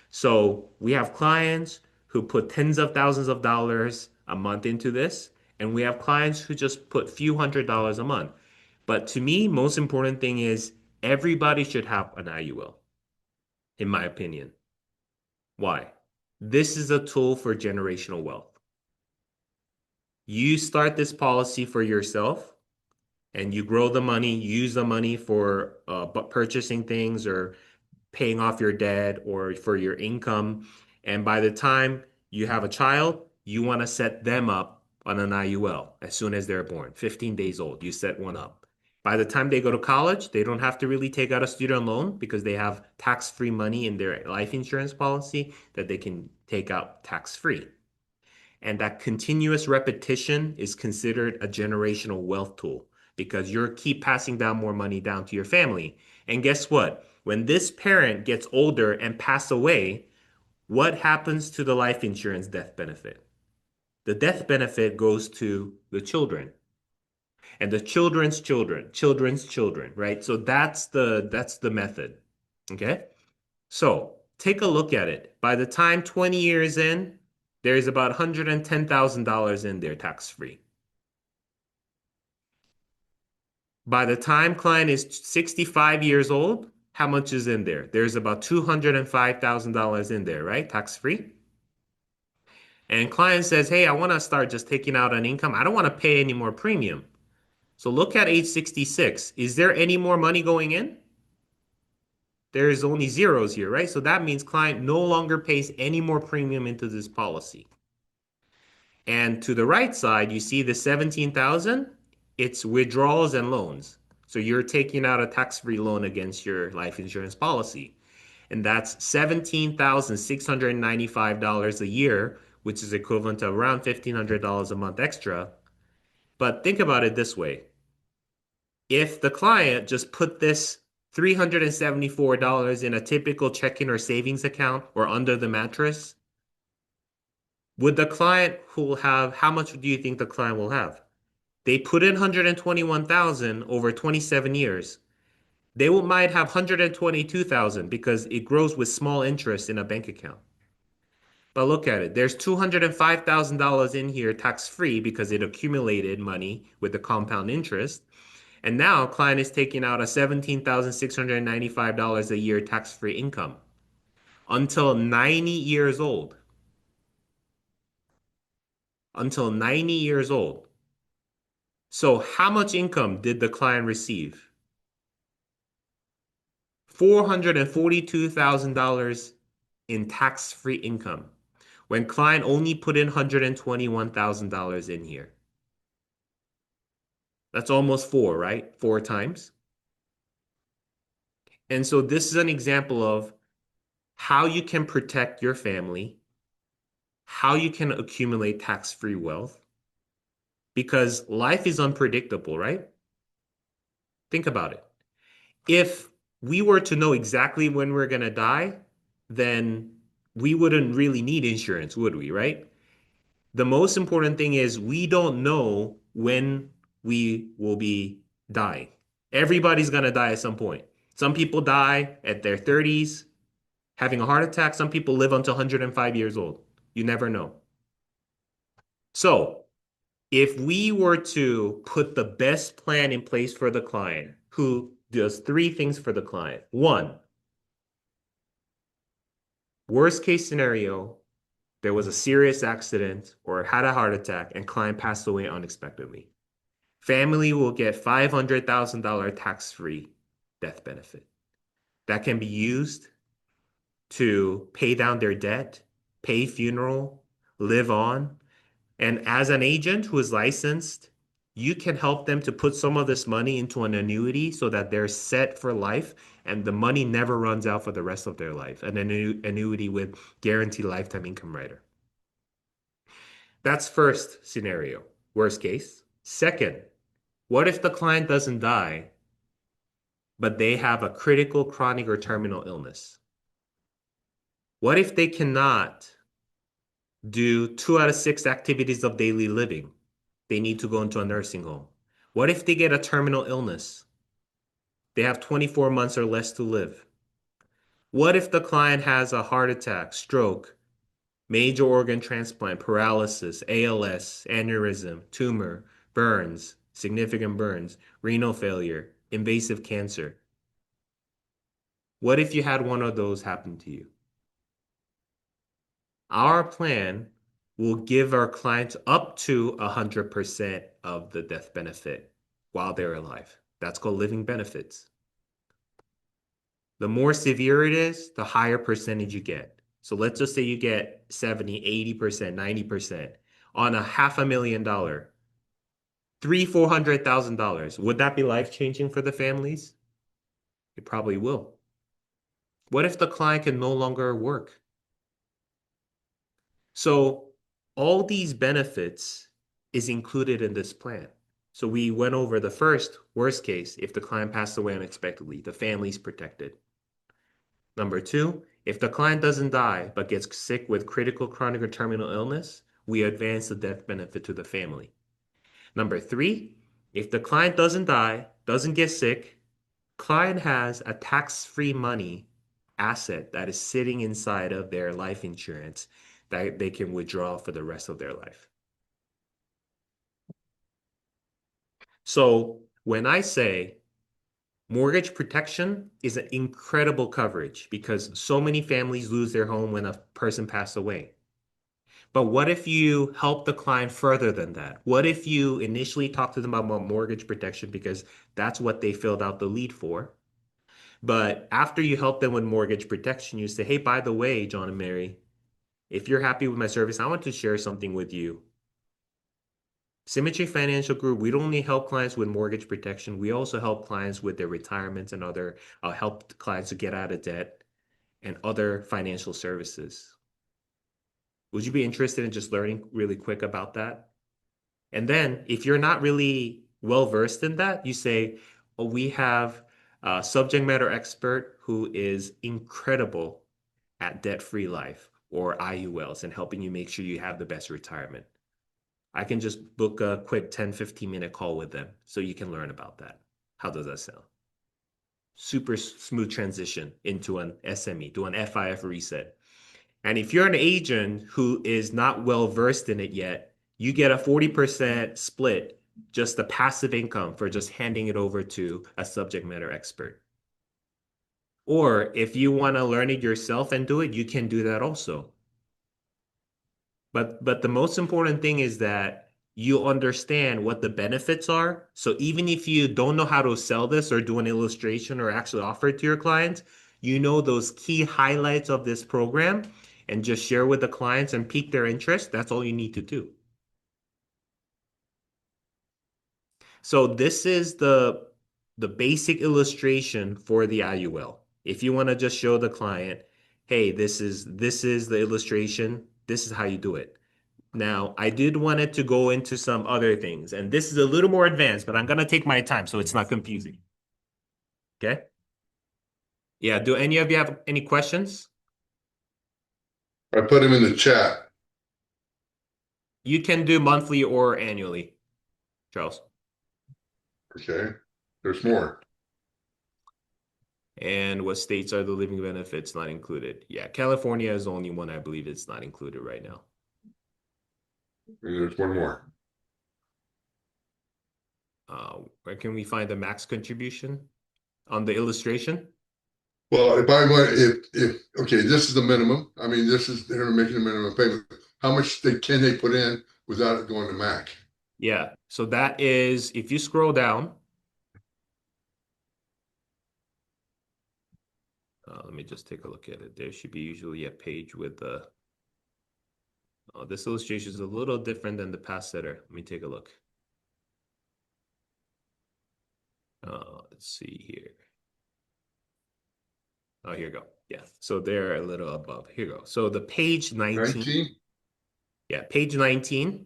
So we have clients who put tens of thousands of dollars a month into this, and we have clients who just put few $100s a month. But to me, most important thing is everybody should have an IUL, in my opinion. Why? This is a tool for generational wealth. You start this policy for yourself and you grow the money, use the money for purchasing things or paying off your debt or for your income. And by the time you have a child, you want to set them up on an IUL as soon as they're born, 15 days old, you set one up. By the time they go to college, they don't have to really take out a student loan because they have tax-free money in their life insurance policy that they can take out tax-free. And that continuous repetition is considered a generational wealth tool because you're keep passing down more money down to your family. And guess what? When this parent gets older and pass away, what happens to the life insurance death benefit? The death benefit goes to the children and the children's children, right? So that's the method. Okay? So take a look at it. By the time 20 years in, there's about $110,000 in there tax-free. By the time client is 65 years old, how much is in there? There's about $205,000 in there, right? Tax-free. And client says, hey, I want to start just taking out an income. I don't want to pay any more premium. So look at age 66. Is there any more money going in? There's only zeros here, right? So that means client no longer pays any more premium into this policy. And to the right side, you see the 17,000, it's withdrawals and loans. So you're taking out a tax-free loan against your life insurance policy. And that's $17,695 a year, which is equivalent to around $1,500 a month extra. But think about it this way. If the client just put this $374 in a typical checking or savings account or under the mattress, would the client who will have, how much do you think the client will have? They put in 121,000 over 27 years. They might have 122,000 because it grows with small interest in a bank account. But look at it. There's $205,000 in here tax-free because it accumulated money with the compound interest. And now client is taking out a $17,695 a year tax-free income until 90 years old. Until 90 years old. So how much income did the client receive? $442,000 in tax-free income when client only put in $121,000 in here. That's almost four, right? Four times. And so this is an example of how you can protect your family, how you can accumulate tax-free wealth, because life is unpredictable, right? Think about it. If we were to know exactly when we're going to die, then we wouldn't really need insurance, would we, right? The most important thing is we don't know when we will be dying. Everybody's going to die at some point. Some people die at their 30s, having a heart attack. Some people live until 105 years old. You never know. So if we were to put the best plan in place for the client who does three things for the client. One, worst case scenario, there was a serious accident or had a heart attack and client passed away unexpectedly. Family will get $500,000 tax-free death benefit. That can be used to pay down their debt, pay funeral, live on. And as an agent who is licensed, you can help them to put some of this money into an annuity so that they're set for life and the money never runs out for the rest of their life. An annuity with guaranteed lifetime income rider. That's first scenario, worst case. Second, What if the client doesn't die, but they have a critical, chronic, or terminal illness? What if they cannot do 2 out of 6 activities of daily living? They need to go into a nursing home. What if they get a terminal illness? They have 24 months or less to live. What if the client has a heart attack, stroke, major organ transplant, paralysis, ALS, aneurysm, tumor, burns, significant burns, renal failure, invasive cancer? What if you had one of those happen to you? Our plan will give our clients up to 100% of the death benefit while they're alive. That's called living benefits. The more severe it is, the higher percentage you get. So let's just say you get 70, 80%, 90% on a $500,000, $400,000. Would that be life-changing for the families? It probably will. What if the client can no longer work? So all these benefits is included in this plan. So we went over the first worst case, if the client passed away unexpectedly, the family's protected. Number 2, if the client doesn't die but gets sick with critical, chronic, or terminal illness, we advance the death benefit to the family. Number 3, if the client doesn't die, doesn't get sick, client has a tax-free money asset that is sitting inside of their life insurance that they can withdraw for the rest of their life. So when I say mortgage protection is an incredible coverage because so many families lose their home when a person passed away. But what if you help the client further than that? What if you initially talk to them about mortgage protection because that's what they filled out the lead for? But after you help them with mortgage protection, you say, hey, by the way, John and Mary, if you're happy with my service, I want to share something with you. Symmetry Financial Group, we don't only help clients with mortgage protection, we also help clients with their retirements and other help clients to get out of debt and other financial services. Would you be interested in just learning really quick about that? And then if you're not really well versed in that, you say, oh, we have a subject matter expert who is incredible at debt-free life or IULs and helping you make sure you have the best retirement. I can just book a quick 10, 15-minute call with them so you can learn about that. How does that sound? Super smooth transition into an SME, do an FIF reset. And if you're an agent who is not well versed in it yet, you get a 40% split, just the passive income for just handing it over to a subject matter expert. Or if you want to learn it yourself and do it, you can do that also. But the most important thing is that you understand what the benefits are. So even if you don't know how to sell this or do an illustration or actually offer it to your clients, you know those key highlights of this program and just share with the clients and pique their interest. That's all you need to do. So this is the basic illustration for the IUL. If you want to just show the client, hey, this is the illustration, this is how you do it. Now, I did want it to go into some other things, and this is a little more advanced, but I'm going to take my time so it's not confusing. Okay? Yeah, do any of you have any questions? I put them in the chat. You can do monthly or annually, Charles. Okay. There's more. And what states are the living benefits not included? Yeah, California is the only one I believe it's not included right now. And there's one more. Where can we find the max contribution on the illustration? Well, if I want, if okay, this is the minimum. I mean, this is they're making a minimum payment. How much can they put in without it going to MAC? Yeah, so that is, if you scroll down, let me just take a look at it. There should be usually a page with the, this illustration is a little different than the past setter. Let me take a look. Let's see here. Oh, here you go. Yeah, so they're a little above. Here you go. So the page 19. 19? Yeah, page 19.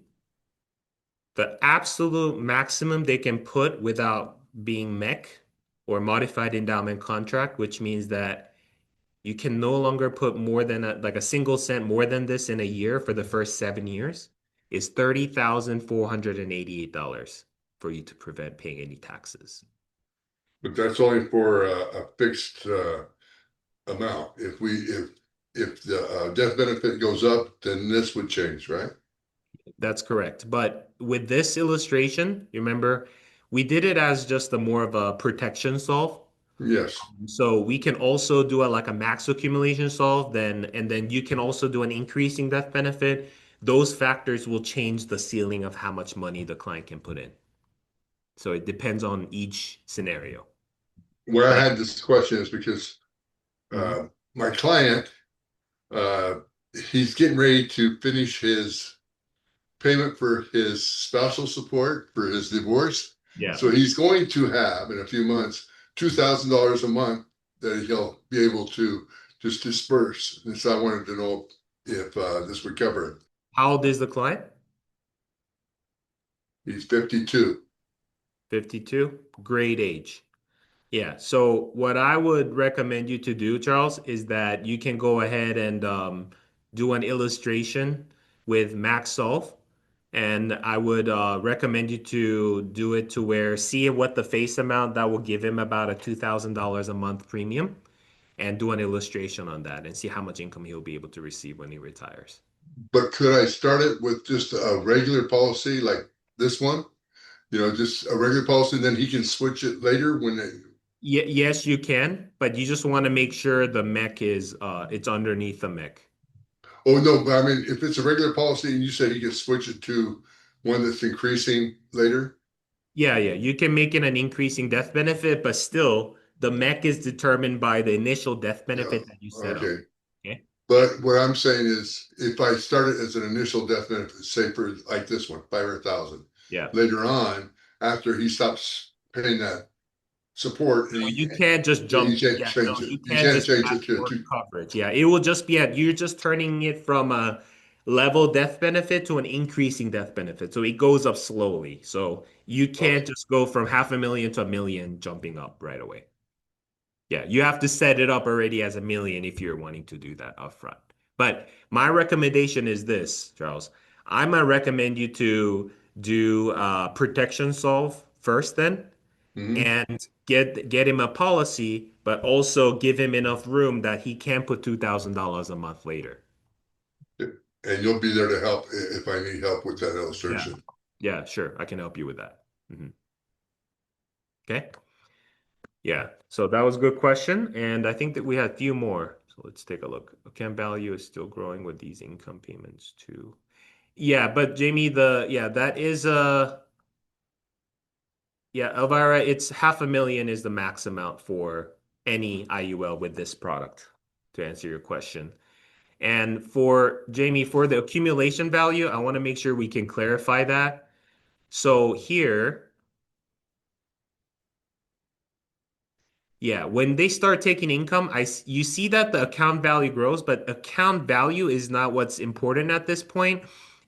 The absolute maximum they can put without being MEC or modified endowment contract, which means that you can no longer put more than like a single cent more than this in a year for the first 7 years, is $30,488 for you to prevent paying any taxes. But that's only for a fixed amount. If the death benefit goes up, then this would change, right? That's correct. But with this illustration, you remember, we did it as just a more of a protection solve. Yes. So we can also do like a max accumulation solve, and then you can also do an increasing death benefit. Those factors will change the ceiling of how much money the client can put in. So it depends on each scenario. Where I But had this question is because my client, uh, he's getting ready to finish his payment for his spousal support for his divorce. yeah. So he's going to have in a few months $2,000 a month that he'll be able to just disperse. And so I wanted to know if this would cover it. How old is the client? He's 52. 52. Great age. Yeah. So what I would recommend you to do, Charles, is that you can go ahead and do an illustration with Max Solve. And I would recommend you to do it to where see what the face amount that will give him about a $2,000 a month premium and do an illustration on that and see how much income he'll be able to receive when he retires. But could I start it with just a regular policy like this one? You know, just a regular policy, then he can switch it later when they. Yes, you can, but you just want to make sure the mech is it's underneath the mech. Oh no, but I mean, if it's a regular policy and you said he can switch it to one that's increasing later. Yeah, you can make it an increasing death benefit, but still the mech is determined by the initial death Yeah. benefit that you set up. Okay. Okay. But what I'm saying is, if I start it as an initial death benefit, say for like this one, 500,000, Yeah. later on, after he stops paying that support, No, you can't just you jump. can't Yeah, change no, it. you You can't can't just change add it to more two. coverage. Yeah, it will just be at you're just turning it from a level death benefit to an increasing death benefit. So it goes up slowly. So you can't Okay. just go from 500,000 to 1,000,000 jumping up right away. Yeah, you have to set it up already as 1,000,000 if you're wanting to do that upfront. But my recommendation is this, Charles. I might recommend you to do protection solve first then Mhm. and get him a policy, but also give him enough room that he can put $2,000 a month later. And you'll be there to help if I need help with that Yeah. illustration. Yeah, sure. I can help you with that. Okay. Yeah. So that was a good question. And I think that we had a few more. So let's take a look. Account value is still growing with these income payments too. Yeah, but Jamie, that is Elvira, it's 500,000 is the max amount for any IUL with this product, to answer your question. And for Jamie, for the accumulation value, I want to make sure we can clarify that. So here, yeah, when they start taking income, you see that the account value grows, but account value is not what's important at this point.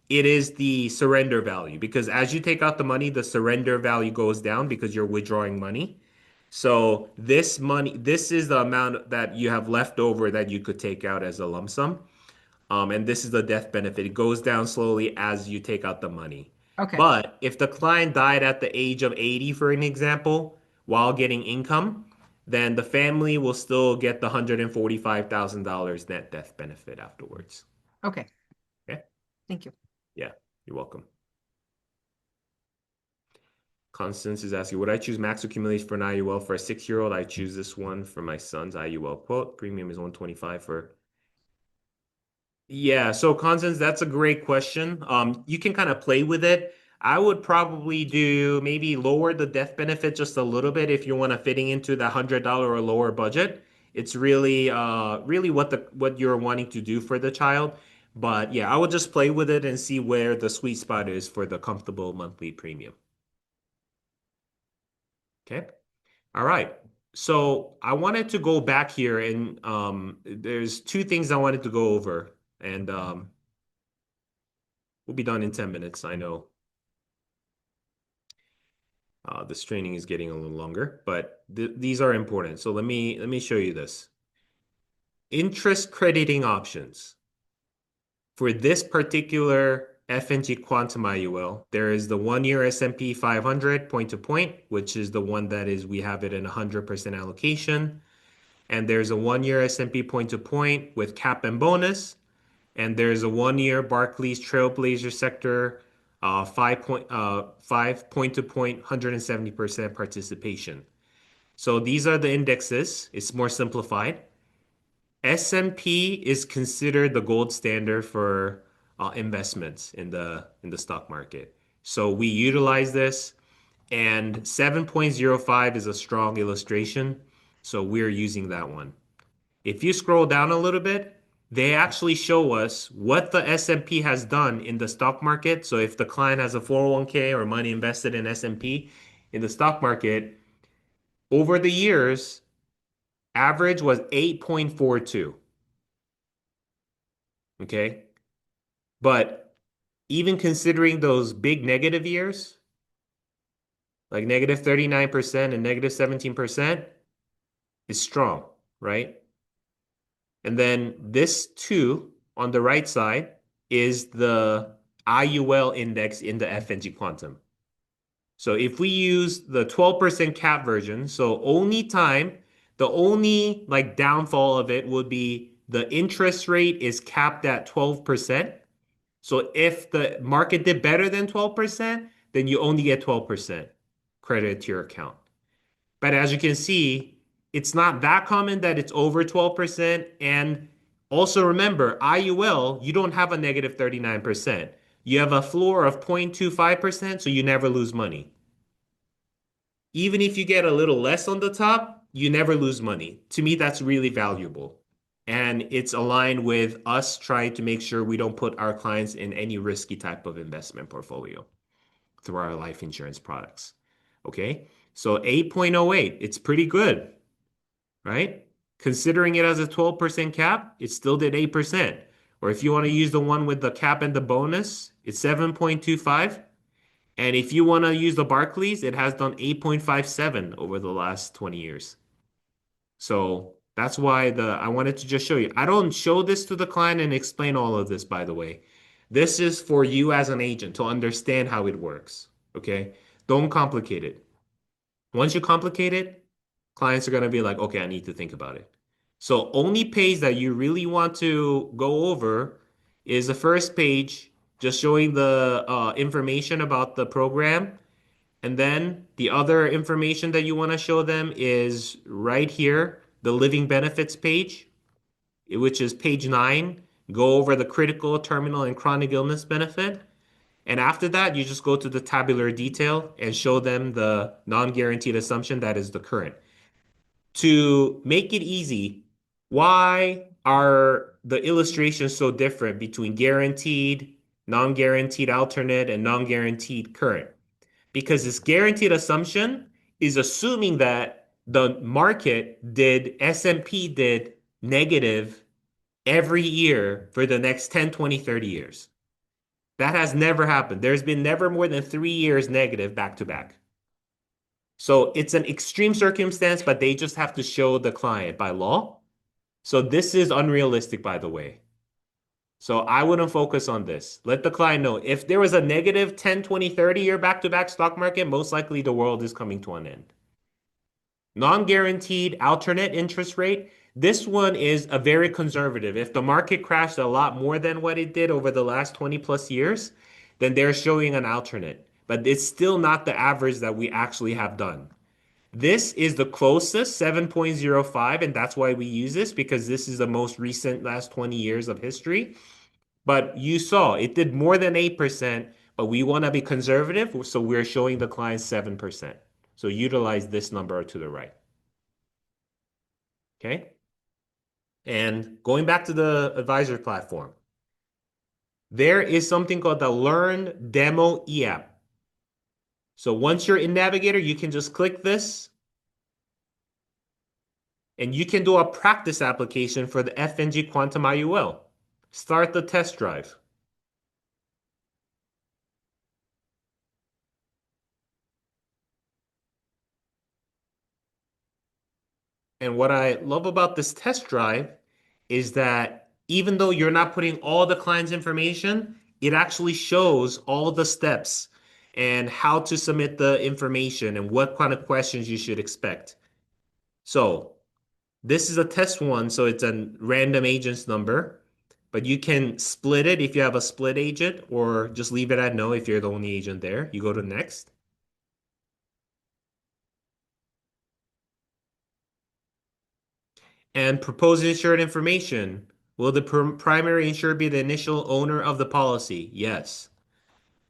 It is the surrender value because as you take out the money, the surrender value goes down because you're withdrawing money. So this money, this is the amount that you have left over that you could take out as a lump sum. And this is the death benefit. It goes down slowly as you take out the money. Okay. But if the client died at the age of 80, for an example, while getting income, then the family will still get the $145,000 net death benefit afterwards. Okay. Okay? Thank you. Yeah, you're welcome. Constance is asking, would I choose max accumulation for an IUL for a 6-year-old? I choose this one for my son's IUL quote. Premium is 125 for. Yeah, so Constance, that's a great question. You can kind of play with it. I would probably do maybe lower the death benefit just a little bit if you want to fitting into the $100 or lower budget. It's really what you're wanting to do for the child. But yeah, I would just play with it and see where the sweet spot is for the comfortable monthly premium. Okay. All right. So I wanted to go back here and there's two things I wanted to go over and we'll be done in 10 minutes, I know. This training is getting a little longer, but these are important. So let me show you this. Interest crediting options. For this particular FNG Quantum IUL, there is the 1-year S&P 500 point to point, which is the one that is we have it in 100% allocation. And there's a 1-year S&P point to point with cap and bonus. And there's a 1-year Barclays Trailblazer sector 5 point to point 170% participation. So these are the indexes. It's more simplified. S&P is considered the gold standard for investments in the stock market. So we utilize this, and 7.05 is a strong illustration. So we're using that one. If you scroll down a little bit, they actually show us what the S&P has done in the stock market. So if the client has a 401k or money invested in S&P in the stock market, over the years, average was 8.42. Okay. But even considering those big negative years, like negative 39% and negative 17%, is strong, right? And then this two on the right side is the IUL index in the FNG Quantum. So if we use the 12% cap version, so the only like downfall of it would be the interest rate is capped at 12%. So if the market did better than 12%, then you only get 12% credit to your account. But as you can see, it's not that common that it's over 12%. And also remember, IUL, you don't have a negative 39%. You have a floor of 0.25%, so you never lose money. Even if you get a little less on the top, you never lose money. To me, that's really valuable. And it's aligned with us trying to make sure we don't put our clients in any risky type of investment portfolio through our life insurance products. Okay, so 8.08, it's pretty good, right? Considering it as a 12% cap, it still did 8%. Or if you want to use the one with the cap and the bonus, it's 7.25. And if you want to use the Barclays, it has done 8.57 over the last 20 years. So that's why I wanted to just show you. I don't show this to the client and explain all of this, by the way. This is for you as an agent to understand how it works. Okay? Don't complicate it. Once you complicate it, clients are going to be like, okay, I need to think about it. So only page that you really want to go over is the first page, just showing the information about the program. And then the other information that you want to show them is right here, the living benefits page, which is page 9. Go over the critical, terminal, and chronic illness benefit. And after that, you just go to the tabular detail and show them the non-guaranteed assumption that is the current. To make it easy, why are the illustrations so different between guaranteed, non-guaranteed alternate, and non-guaranteed current? Because this guaranteed assumption is assuming that the market did, S&P did negative every year for the next 10, 20, 30 years. That has never happened. There's been never more than 3 years negative back to back. So it's an extreme circumstance, but they just have to show the client by law. So this is unrealistic, by the way. So I wouldn't focus on this. Let the client know if there was a negative 10, 20, 30 year back-to-back stock market, most likely the world is coming to an end. Non-guaranteed alternate interest rate. This one is a very conservative. If the market crashed a lot more than what it did over the last 20 plus years, then they're showing an alternate. But it's still not the average that we actually have done. This is the closest, 7.05, and that's why we use this, because this is the most recent last 20 years of history. But you saw it did more than 8%, but we want to be conservative, so we're showing the client 7%. So utilize this number to the right. Okay? And going back to the advisor platform, there is something called the Learn Demo e-app. So once you're in Navigator, you can just click this and you can do a practice application for the FNG Quantum IUL. Start the test drive. And what I love about this test drive is that even though you're not putting all the client's information, it actually shows all the steps and how to submit the information and what kind of questions you should expect. So this is a test one, so it's a random agent's number, but you can split it if you have a split agent or just leave it at no if you're the only agent there. You go to next. And propose insured information. Will the primary insured be the initial owner of the policy? Yes.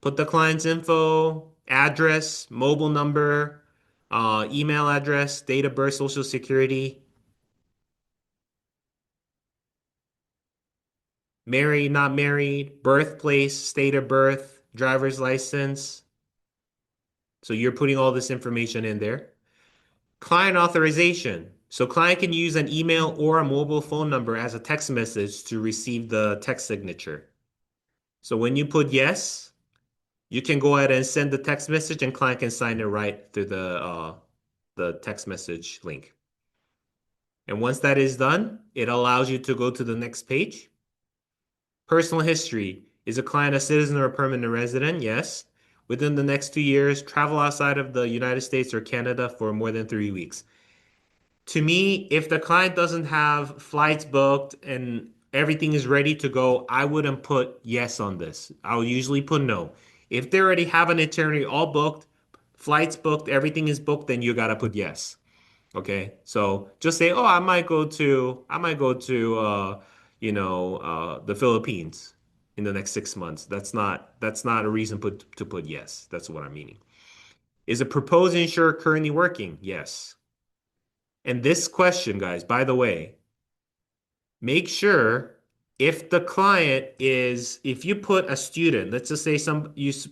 Put the client's info, address, mobile number, email address, date of birth, social security, married, not married, birthplace, state of birth, driver's license. So you're putting all this information in there. Client authorization. So client can use an email or a mobile phone number as a text message to receive the text signature. So when you put yes, you can go ahead and send the text message and client can sign it right through the text message link. And once that is done, it allows you to go to the next page. Personal history. Is a client a citizen or a permanent resident? Yes. Within the next 2 years, travel outside of the United States or Canada for more than 3 weeks. To me, if the client doesn't have flights booked and everything is ready to go, I wouldn't put yes on this. I would usually put no. If they already have an itinerary all booked, flights booked, everything is booked, then you gotta put yes. Okay, so just say, oh, I might go to the Philippines in the next 6 months. That's not a reason to put yes. That's what I'm meaning. Is a proposed insurer currently working? Yes. And this question, guys, by the way, make sure if you put a student, let's just say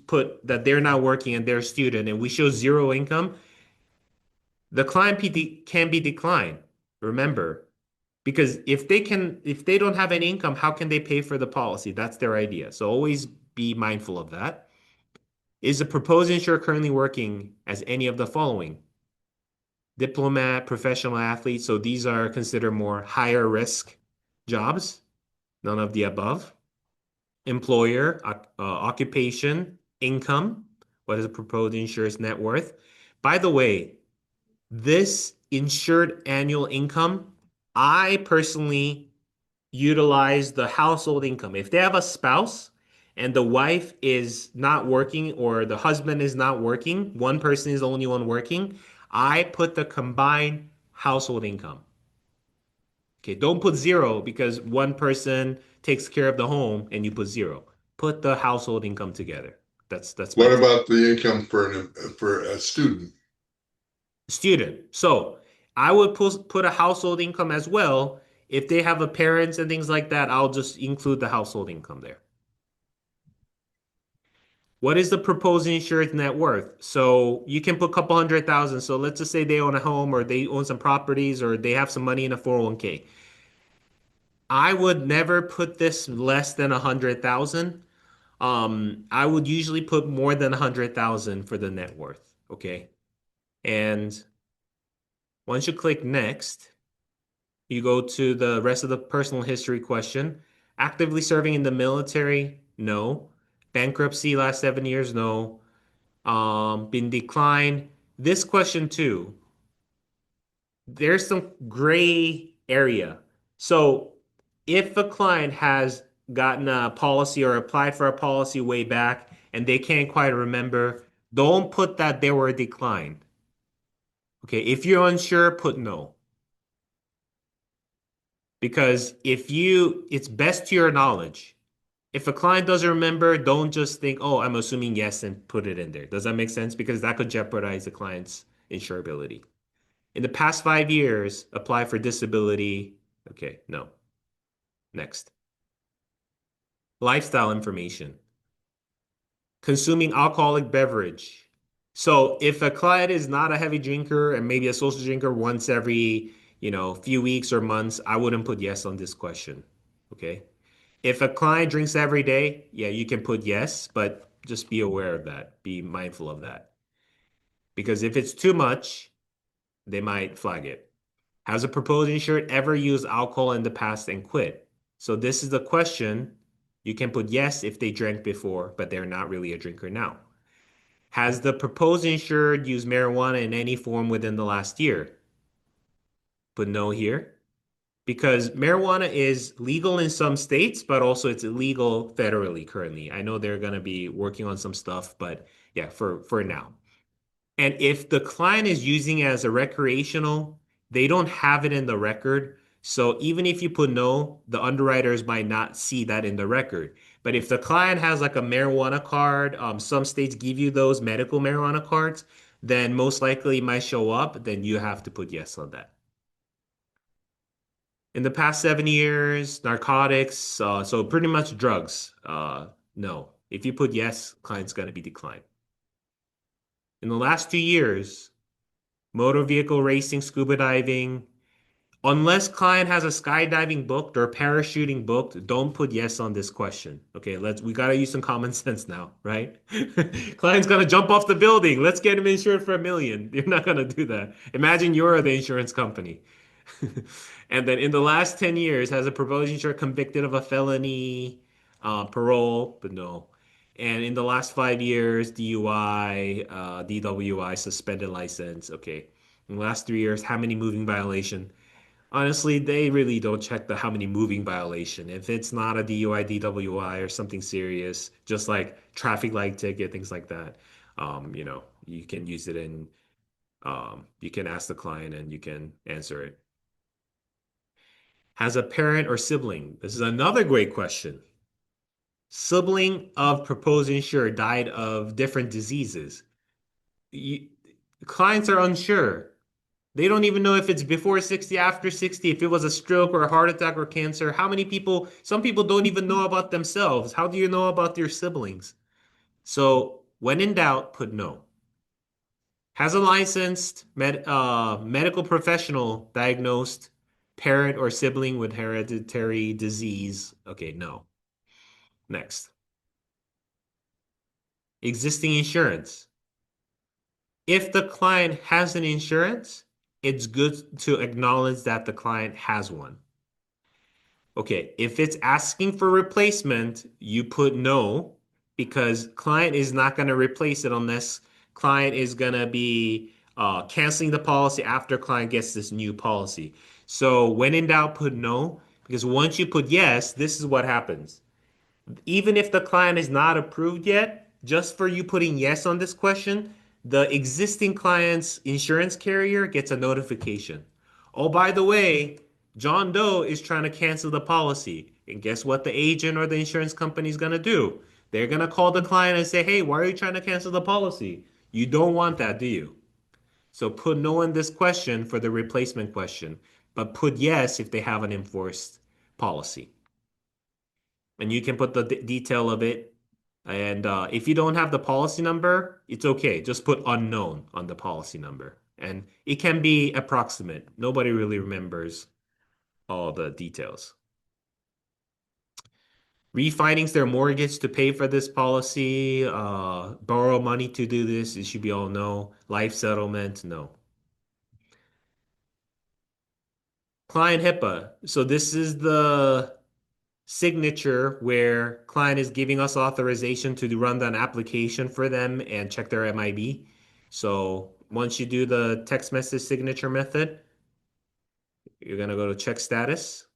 put that they're not working and they're a student, and we show zero income, the client PD can be declined. Remember, because if they don't have any income, how can they pay for the policy? That's their idea. So always be mindful of that. Is the proposed insurer currently working as any of the following? Diplomat, professional athlete. So these are considered more higher risk jobs. None of the above. Employer, occupation, income. What is the proposed insurer's net worth? By the way, this insured annual income, I personally utilize the household income. If they have a spouse and the wife is not working or the husband is not working, one person is the only one working, I put the combined household income. Okay, don't put zero because one person takes care of the home and you put zero. Put the household income together. That's my What about the income for a student? student. So I would put a household income as well. If they have a parents and things like that, I'll just include the household income there. What is the proposed insured net worth? So you can put a couple 100,000. So let's just say they own a home or they own some properties or they have some money in a 401k. I would never put this less than 100,000. I would usually put more than 100,000 for the net worth. Okay. And once you click next, you go to the rest of the personal history question. Actively serving in the military? No. Bankruptcy last 7 years? No. Been declined. This question too, there's some gray area. So if a client has gotten a policy or applied for a policy way back and they can't quite remember, don't put that they were declined. Okay, if you're unsure, put no. Because it's best to your knowledge. If a client doesn't remember, don't just think, oh, I'm assuming yes and put it in there. Does that make sense? Because that could jeopardize the client's insurability. In the past 5 years, apply for disability. Okay, no. Next. Lifestyle information. Consuming alcoholic beverage. So if a client is not a heavy drinker and maybe a social drinker once every, few weeks or months, I wouldn't put yes on this question. Okay. If a client drinks every day, yeah, you can put yes, but just be aware of that. Be mindful of that. Because if it's too much, they might flag it. Has a proposed insured ever used alcohol in the past and quit? So this is the question. You can put yes if they drank before, but they're not really a drinker now. Has the proposed insured used marijuana in any form within the last year? Put no here. Because marijuana is legal in some states, but also it's illegal federally currently. I know they're going to be working on some stuff, but yeah, for now. And if the client is using it as a recreational, they don't have it in the record. So even if you put no, the underwriters might not see that in the record. But if the client has like a marijuana card, some states give you those medical marijuana cards, then most likely it might show up. Then you have to put yes on that. In the past 7 years, narcotics, so pretty much drugs, no. If you put yes, client's going to be declined. In the last 2 years, motor vehicle racing, scuba diving, unless client has a skydiving booked or parachuting booked, don't put yes on this question. Okay, we gotta use some common sense now, right? Client's gonna jump off the building. Let's get him insured for $1 million. You're not gonna do that. Imagine you're the insurance company. And then in the last 10 years, has a proposed insured convicted of a felony, parole, but no. And in the last 5 years, DUI, DWI, suspended license. Okay. In the last 3 years, how many moving violation? Honestly, they really don't check the how many moving violation. If it's not a DUI, DWI, or something serious, just like traffic light ticket, things like that, you can use it in, you can ask the client and you can answer it. Has a parent or sibling? This is another great question. Sibling of proposed insured died of different diseases. You, Clients are unsure. They don't even know if it's before 60, after 60, if it was a stroke or a heart attack or cancer. How many people, some people don't even know about themselves. How do you know about your siblings? So when in doubt, put no. Has a licensed medical professional diagnosed parent or sibling with hereditary disease? Okay, no. Next. Existing insurance. If the client has an insurance, it's good to acknowledge that the client has one. Okay, if it's asking for replacement, you put no because client is not going to replace it unless client is going to be canceling the policy after client gets this new policy. So when in doubt, put no because once you put yes, this is what happens. Even if the client is not approved yet, just for you putting yes on this question, the existing client's insurance carrier gets a notification. Oh, by the way, John Doe is trying to cancel the policy. And guess what the agent or the insurance company is going to do? They're going to call the client and say, hey, why are you trying to cancel the policy? You don't want that, do you? So put no in this question for the replacement question, but put yes if they have an enforced policy. And you can put the detail of it. And if you don't have the policy number, it's okay. Just put unknown on the policy number. And it can be approximate. Nobody really remembers all the details. Refinance their mortgage to pay for this policy, borrow money to do this, it should be all no. Life settlement, no. Client HIPAA. So this is the signature where client is giving us authorization to run an application for them and check their MIB. So once you do the text message signature method, you're going to go to check status.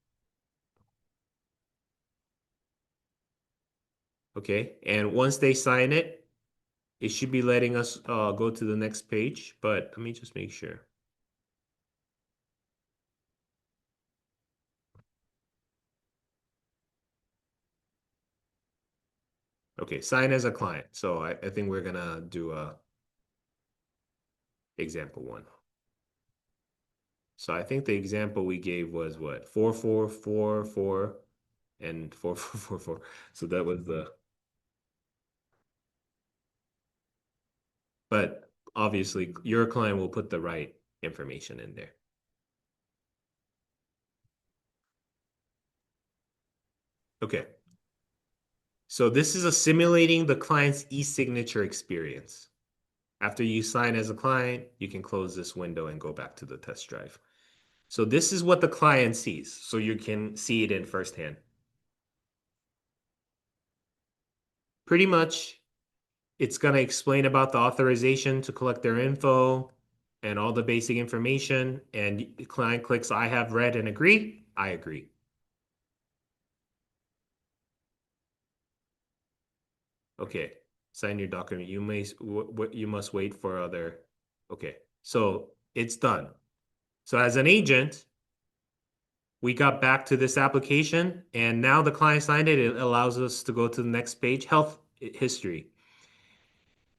Okay. And once they sign it, it should be letting us go to the next page, but let me just make sure. Okay, sign as a client. So I think we're gonna do example one. So I think the example we gave was what? 4444 and 4444. So that was but obviously your client will put the right information in there. Okay. So this is a simulating the client's e-signature experience. After you sign as a client, you can close this window and go back to the test drive. So this is what the client sees, so you can see it in firsthand. Pretty much, it's going to explain about the authorization to collect their info and all the basic information. And the client clicks, I have read and agree. I agree. Okay, sign your document. You must wait for other. Okay, so it's done. So as an agent, we got back to this application, and now the client signed it. It allows us to go to the next page, health history.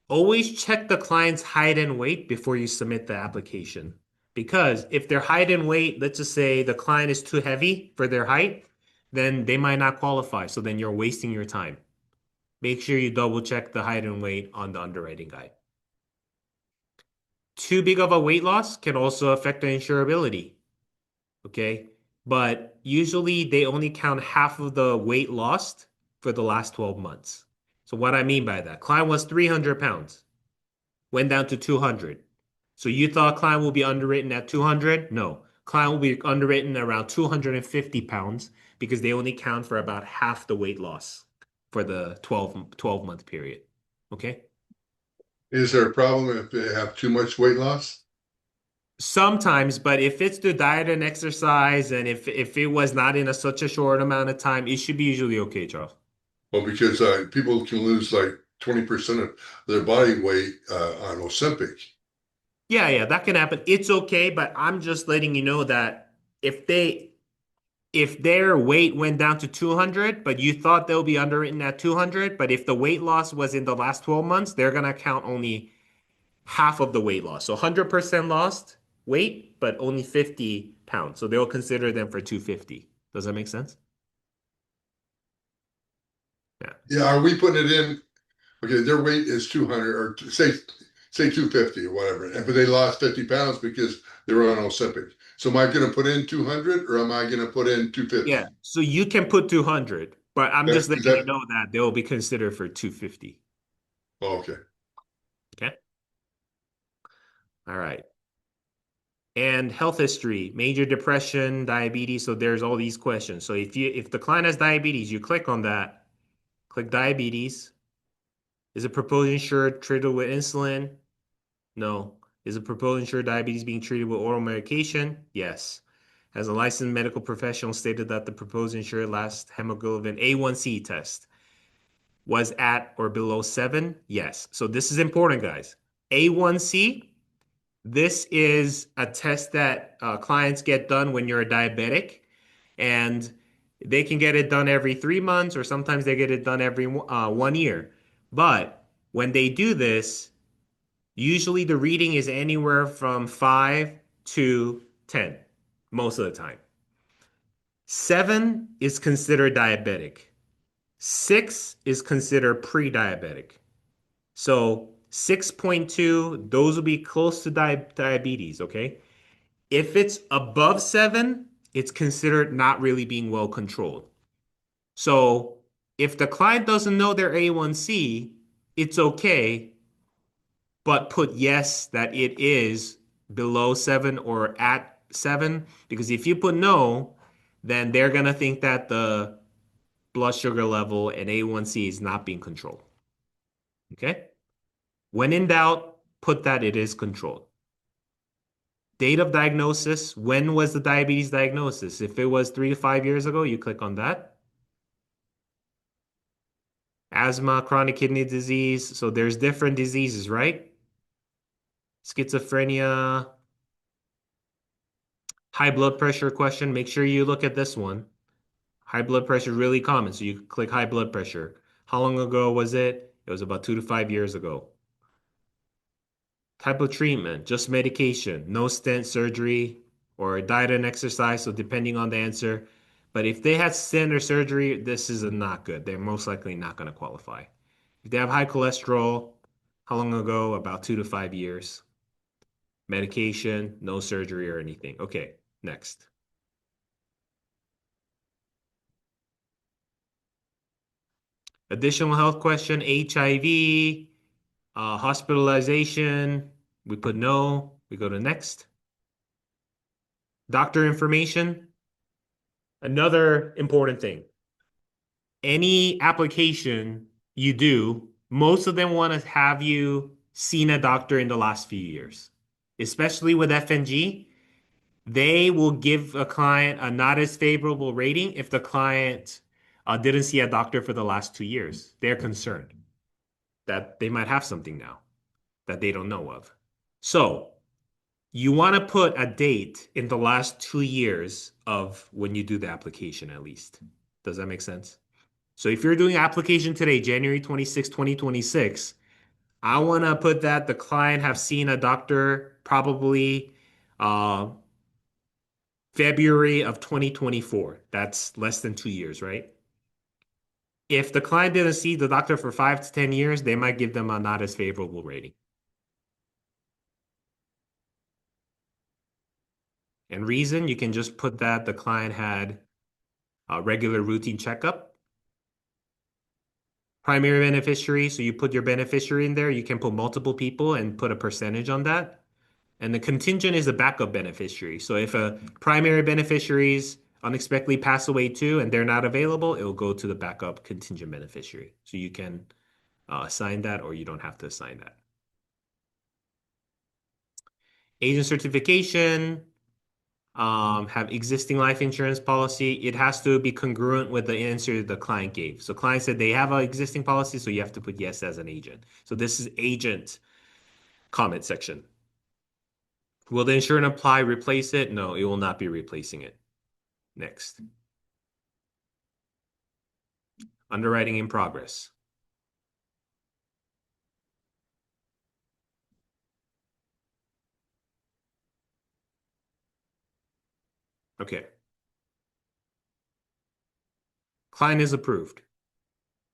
Always check the client's height and weight before you submit the application. Because if their height and weight, let's just say the client is too heavy for their height, then they might not qualify. So then you're wasting your time. Make sure you double check the height and weight on the underwriting guide. Too big of a weight loss can also affect the insurability. Okay. But usually they only count half of the weight lost for the last 12 months. So what I mean by that, client was 300 pounds, went down to 200. So you thought client will be underwritten at 200? No. Client will be underwritten around 250 pounds because they only count for about half the weight loss for the 12-month period. Okay? Is there a problem if they have too much weight loss? Sometimes, but if it's the diet and exercise, and if it was not in such a short amount of time, it should be usually okay, Charles. Well, because people can lose like 20% of their body weight on Ozempic. Yeah, that can happen. It's okay, but I'm just letting you know that if their weight went down to 200, but you thought they'll be underwritten at 200, but if the weight loss was in the last 12 months, they're gonna count only half of the weight loss. So 100% lost weight, but only 50 pounds. So they'll consider them for 250. Does that make sense? Yeah. Yeah, are we putting it in? Okay, their weight is 200 or say 250 or whatever, but they lost 50 pounds because they were on Ozempic. So am I going to put in 200 or am I going to put in 250? Yeah. So you can put 200, but I'm just Is letting you that know that they'll be considered for 250. okay? Okay. All right. And health history, major depression, diabetes. So there's all these questions. So if the client has diabetes, you click on that, click diabetes. Is a proposed insured treated with insulin? No. Is a proposed insured diabetes being treated with oral medication? Yes. Has a licensed medical professional stated that the proposed insured last hemoglobin A1C test was at or below 7? Yes. So this is important, guys. A1C, this is a test that clients get done when you're a diabetic, and they can get it done every 3 months, or sometimes they get it done every 1 year. But when they do this, usually the reading is anywhere from 5 to 10 most of the time. 7 is considered diabetic. 6 is considered pre-diabetic. So 6.2, those will be close to diabetes, okay? If it's above 7, it's considered not really being well controlled. So if the client doesn't know their A1C, it's okay, but put yes that it is below 7 or at 7, because if you put no, then they're going to think that the blood sugar level and A1C is not being controlled. Okay? When in doubt, put that it is controlled. Date of diagnosis, when was the diabetes diagnosis? If it was 3 to 5 years ago, you click on that. Asthma, chronic kidney disease. So there's different diseases, right? Schizophrenia, high blood pressure question. Make sure you look at this one. High blood pressure is really common. So you click high blood pressure. How long ago was it? It was about 2 to 5 years ago. Type of treatment, just medication, no stent surgery or diet and exercise. So depending on the answer. But if they had stent or surgery, this is not good. They're most likely not going to qualify. If they have high cholesterol, how long ago? About 2 to 5 years. Medication, no surgery or anything. Okay, next. Additional health question, HIV, hospitalization. We put no. We go to next. Doctor information. Another important thing. Any application you do, most of them want to have you seen a doctor in the last few years. Especially with FNG, they will give a client a not as favorable rating if the client didn't see a doctor for the last 2 years. They're concerned that they might have something now that they don't know of. So you want to put a date in the last 2 years of when you do the application at least. Does that make sense? So if you're doing application today, January 26, 2026, I want to put that the client have seen a doctor probably February of 2024. That's less than 2 years, right? If the client didn't see the doctor for 5 to 10 years, they might give them a not as favorable rating. And reason, you can just put that the client had a regular routine checkup. Primary beneficiary, so you put your beneficiary in there. You can put multiple people and put a percentage on that. And the contingent is a backup beneficiary. So if a primary beneficiaries unexpectedly pass away too and they're not available, it will go to the backup contingent beneficiary. So you can assign that or you don't have to assign that. Agent certification, have existing life insurance policy. It has to be congruent with the answer the client gave. So client said they have an existing policy, so you have to put yes as an agent. So this is agent comment section. Will the insurance apply replace it? No, it will not be replacing it. Next. Underwriting in progress. Okay. Client is approved.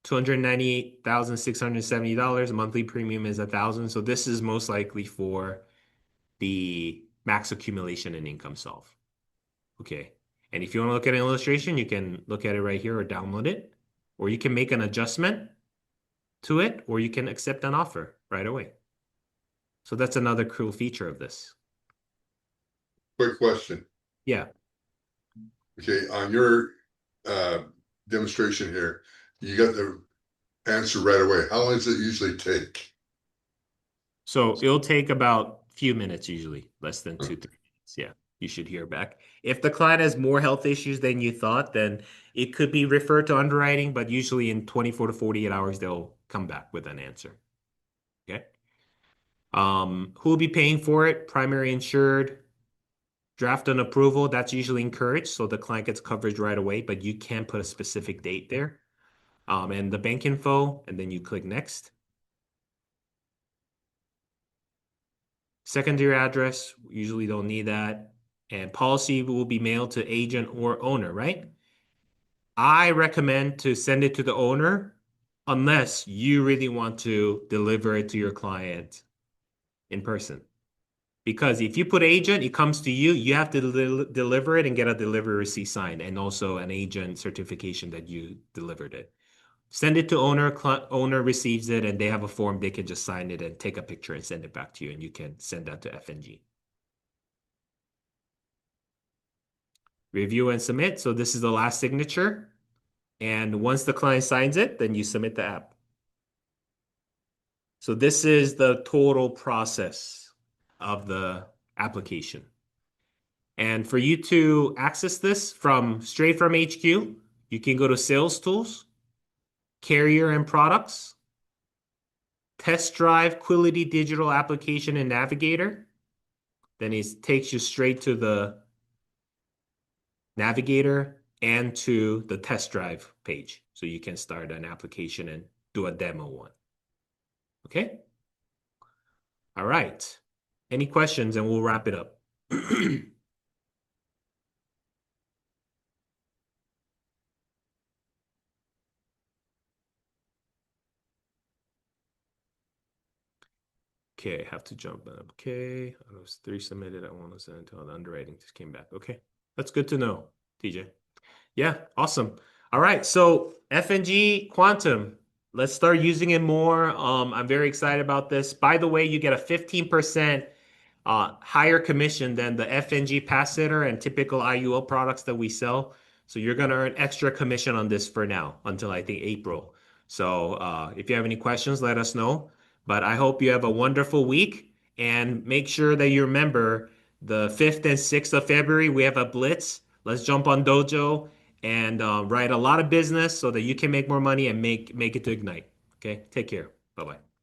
$298,670. Monthly premium is $1,000. So this is most likely for the max accumulation and income solve. Okay. And if you want to look at an illustration, you can look at it right here or download it, or you can make an adjustment to it, or you can accept an offer right away. So that's another cool feature of this. Quick question. Yeah. Okay, on your demonstration here, you got the answer right away. How long does it usually take? So it'll take about a few minutes usually, less than 2-3 minutes. Yeah, you should hear back. If the client has more health issues than you thought, then it could be referred to underwriting, but usually in 24 to 48 hours, they'll come back with an answer. Okay. Who will be paying for it? Primary insured. Draft an approval, that's usually encouraged, so the client gets coverage right away, but you can put a specific date there. And the bank info, and then you click next. Secondary address, usually don't need that. And policy will be mailed to agent or owner, right? I recommend to send it to the owner unless you really want to deliver it to your client in person. Because if you put agent, it comes to you, you have to deliver it and get a delivery receipt signed and also an agent certification that you delivered it. Send it to owner, owner receives it and they have a form, they can just sign it and take a picture and send it back to you and you can send that to FNG. Review and submit. So this is the last signature. And once the client signs it, then you submit the app. So this is the total process of the application. And for you to access this straight from HQ, you can go to Sales Tools, Carrier and Products, Test Drive Quility Digital Application and Navigator. Then it takes you straight to the Navigator and to the Test Drive page. So you can start an application and do a demo one. Okay? All right. Any questions and we'll wrap it up. Okay, I have to jump up. Okay, I was 3 submitted. I want to send until the underwriting just came back. Okay, that's good to know, TJ. Yeah, awesome. All right, so FNG Quantum, let's start using it more. I'm very excited about this. By the way, you get a 15% higher commission than the FNG pass setter and typical IUL products that we sell. So you're going to earn extra commission on this for now until I think April. So if you have any questions, let us know. But I hope you have a wonderful week and make sure that you remember the 5th and 6th of February, we have a blitz. Let's jump on Dojo and write a lot of business so that you can make more money and make it to Ignite. Okay, take care. Bye bye.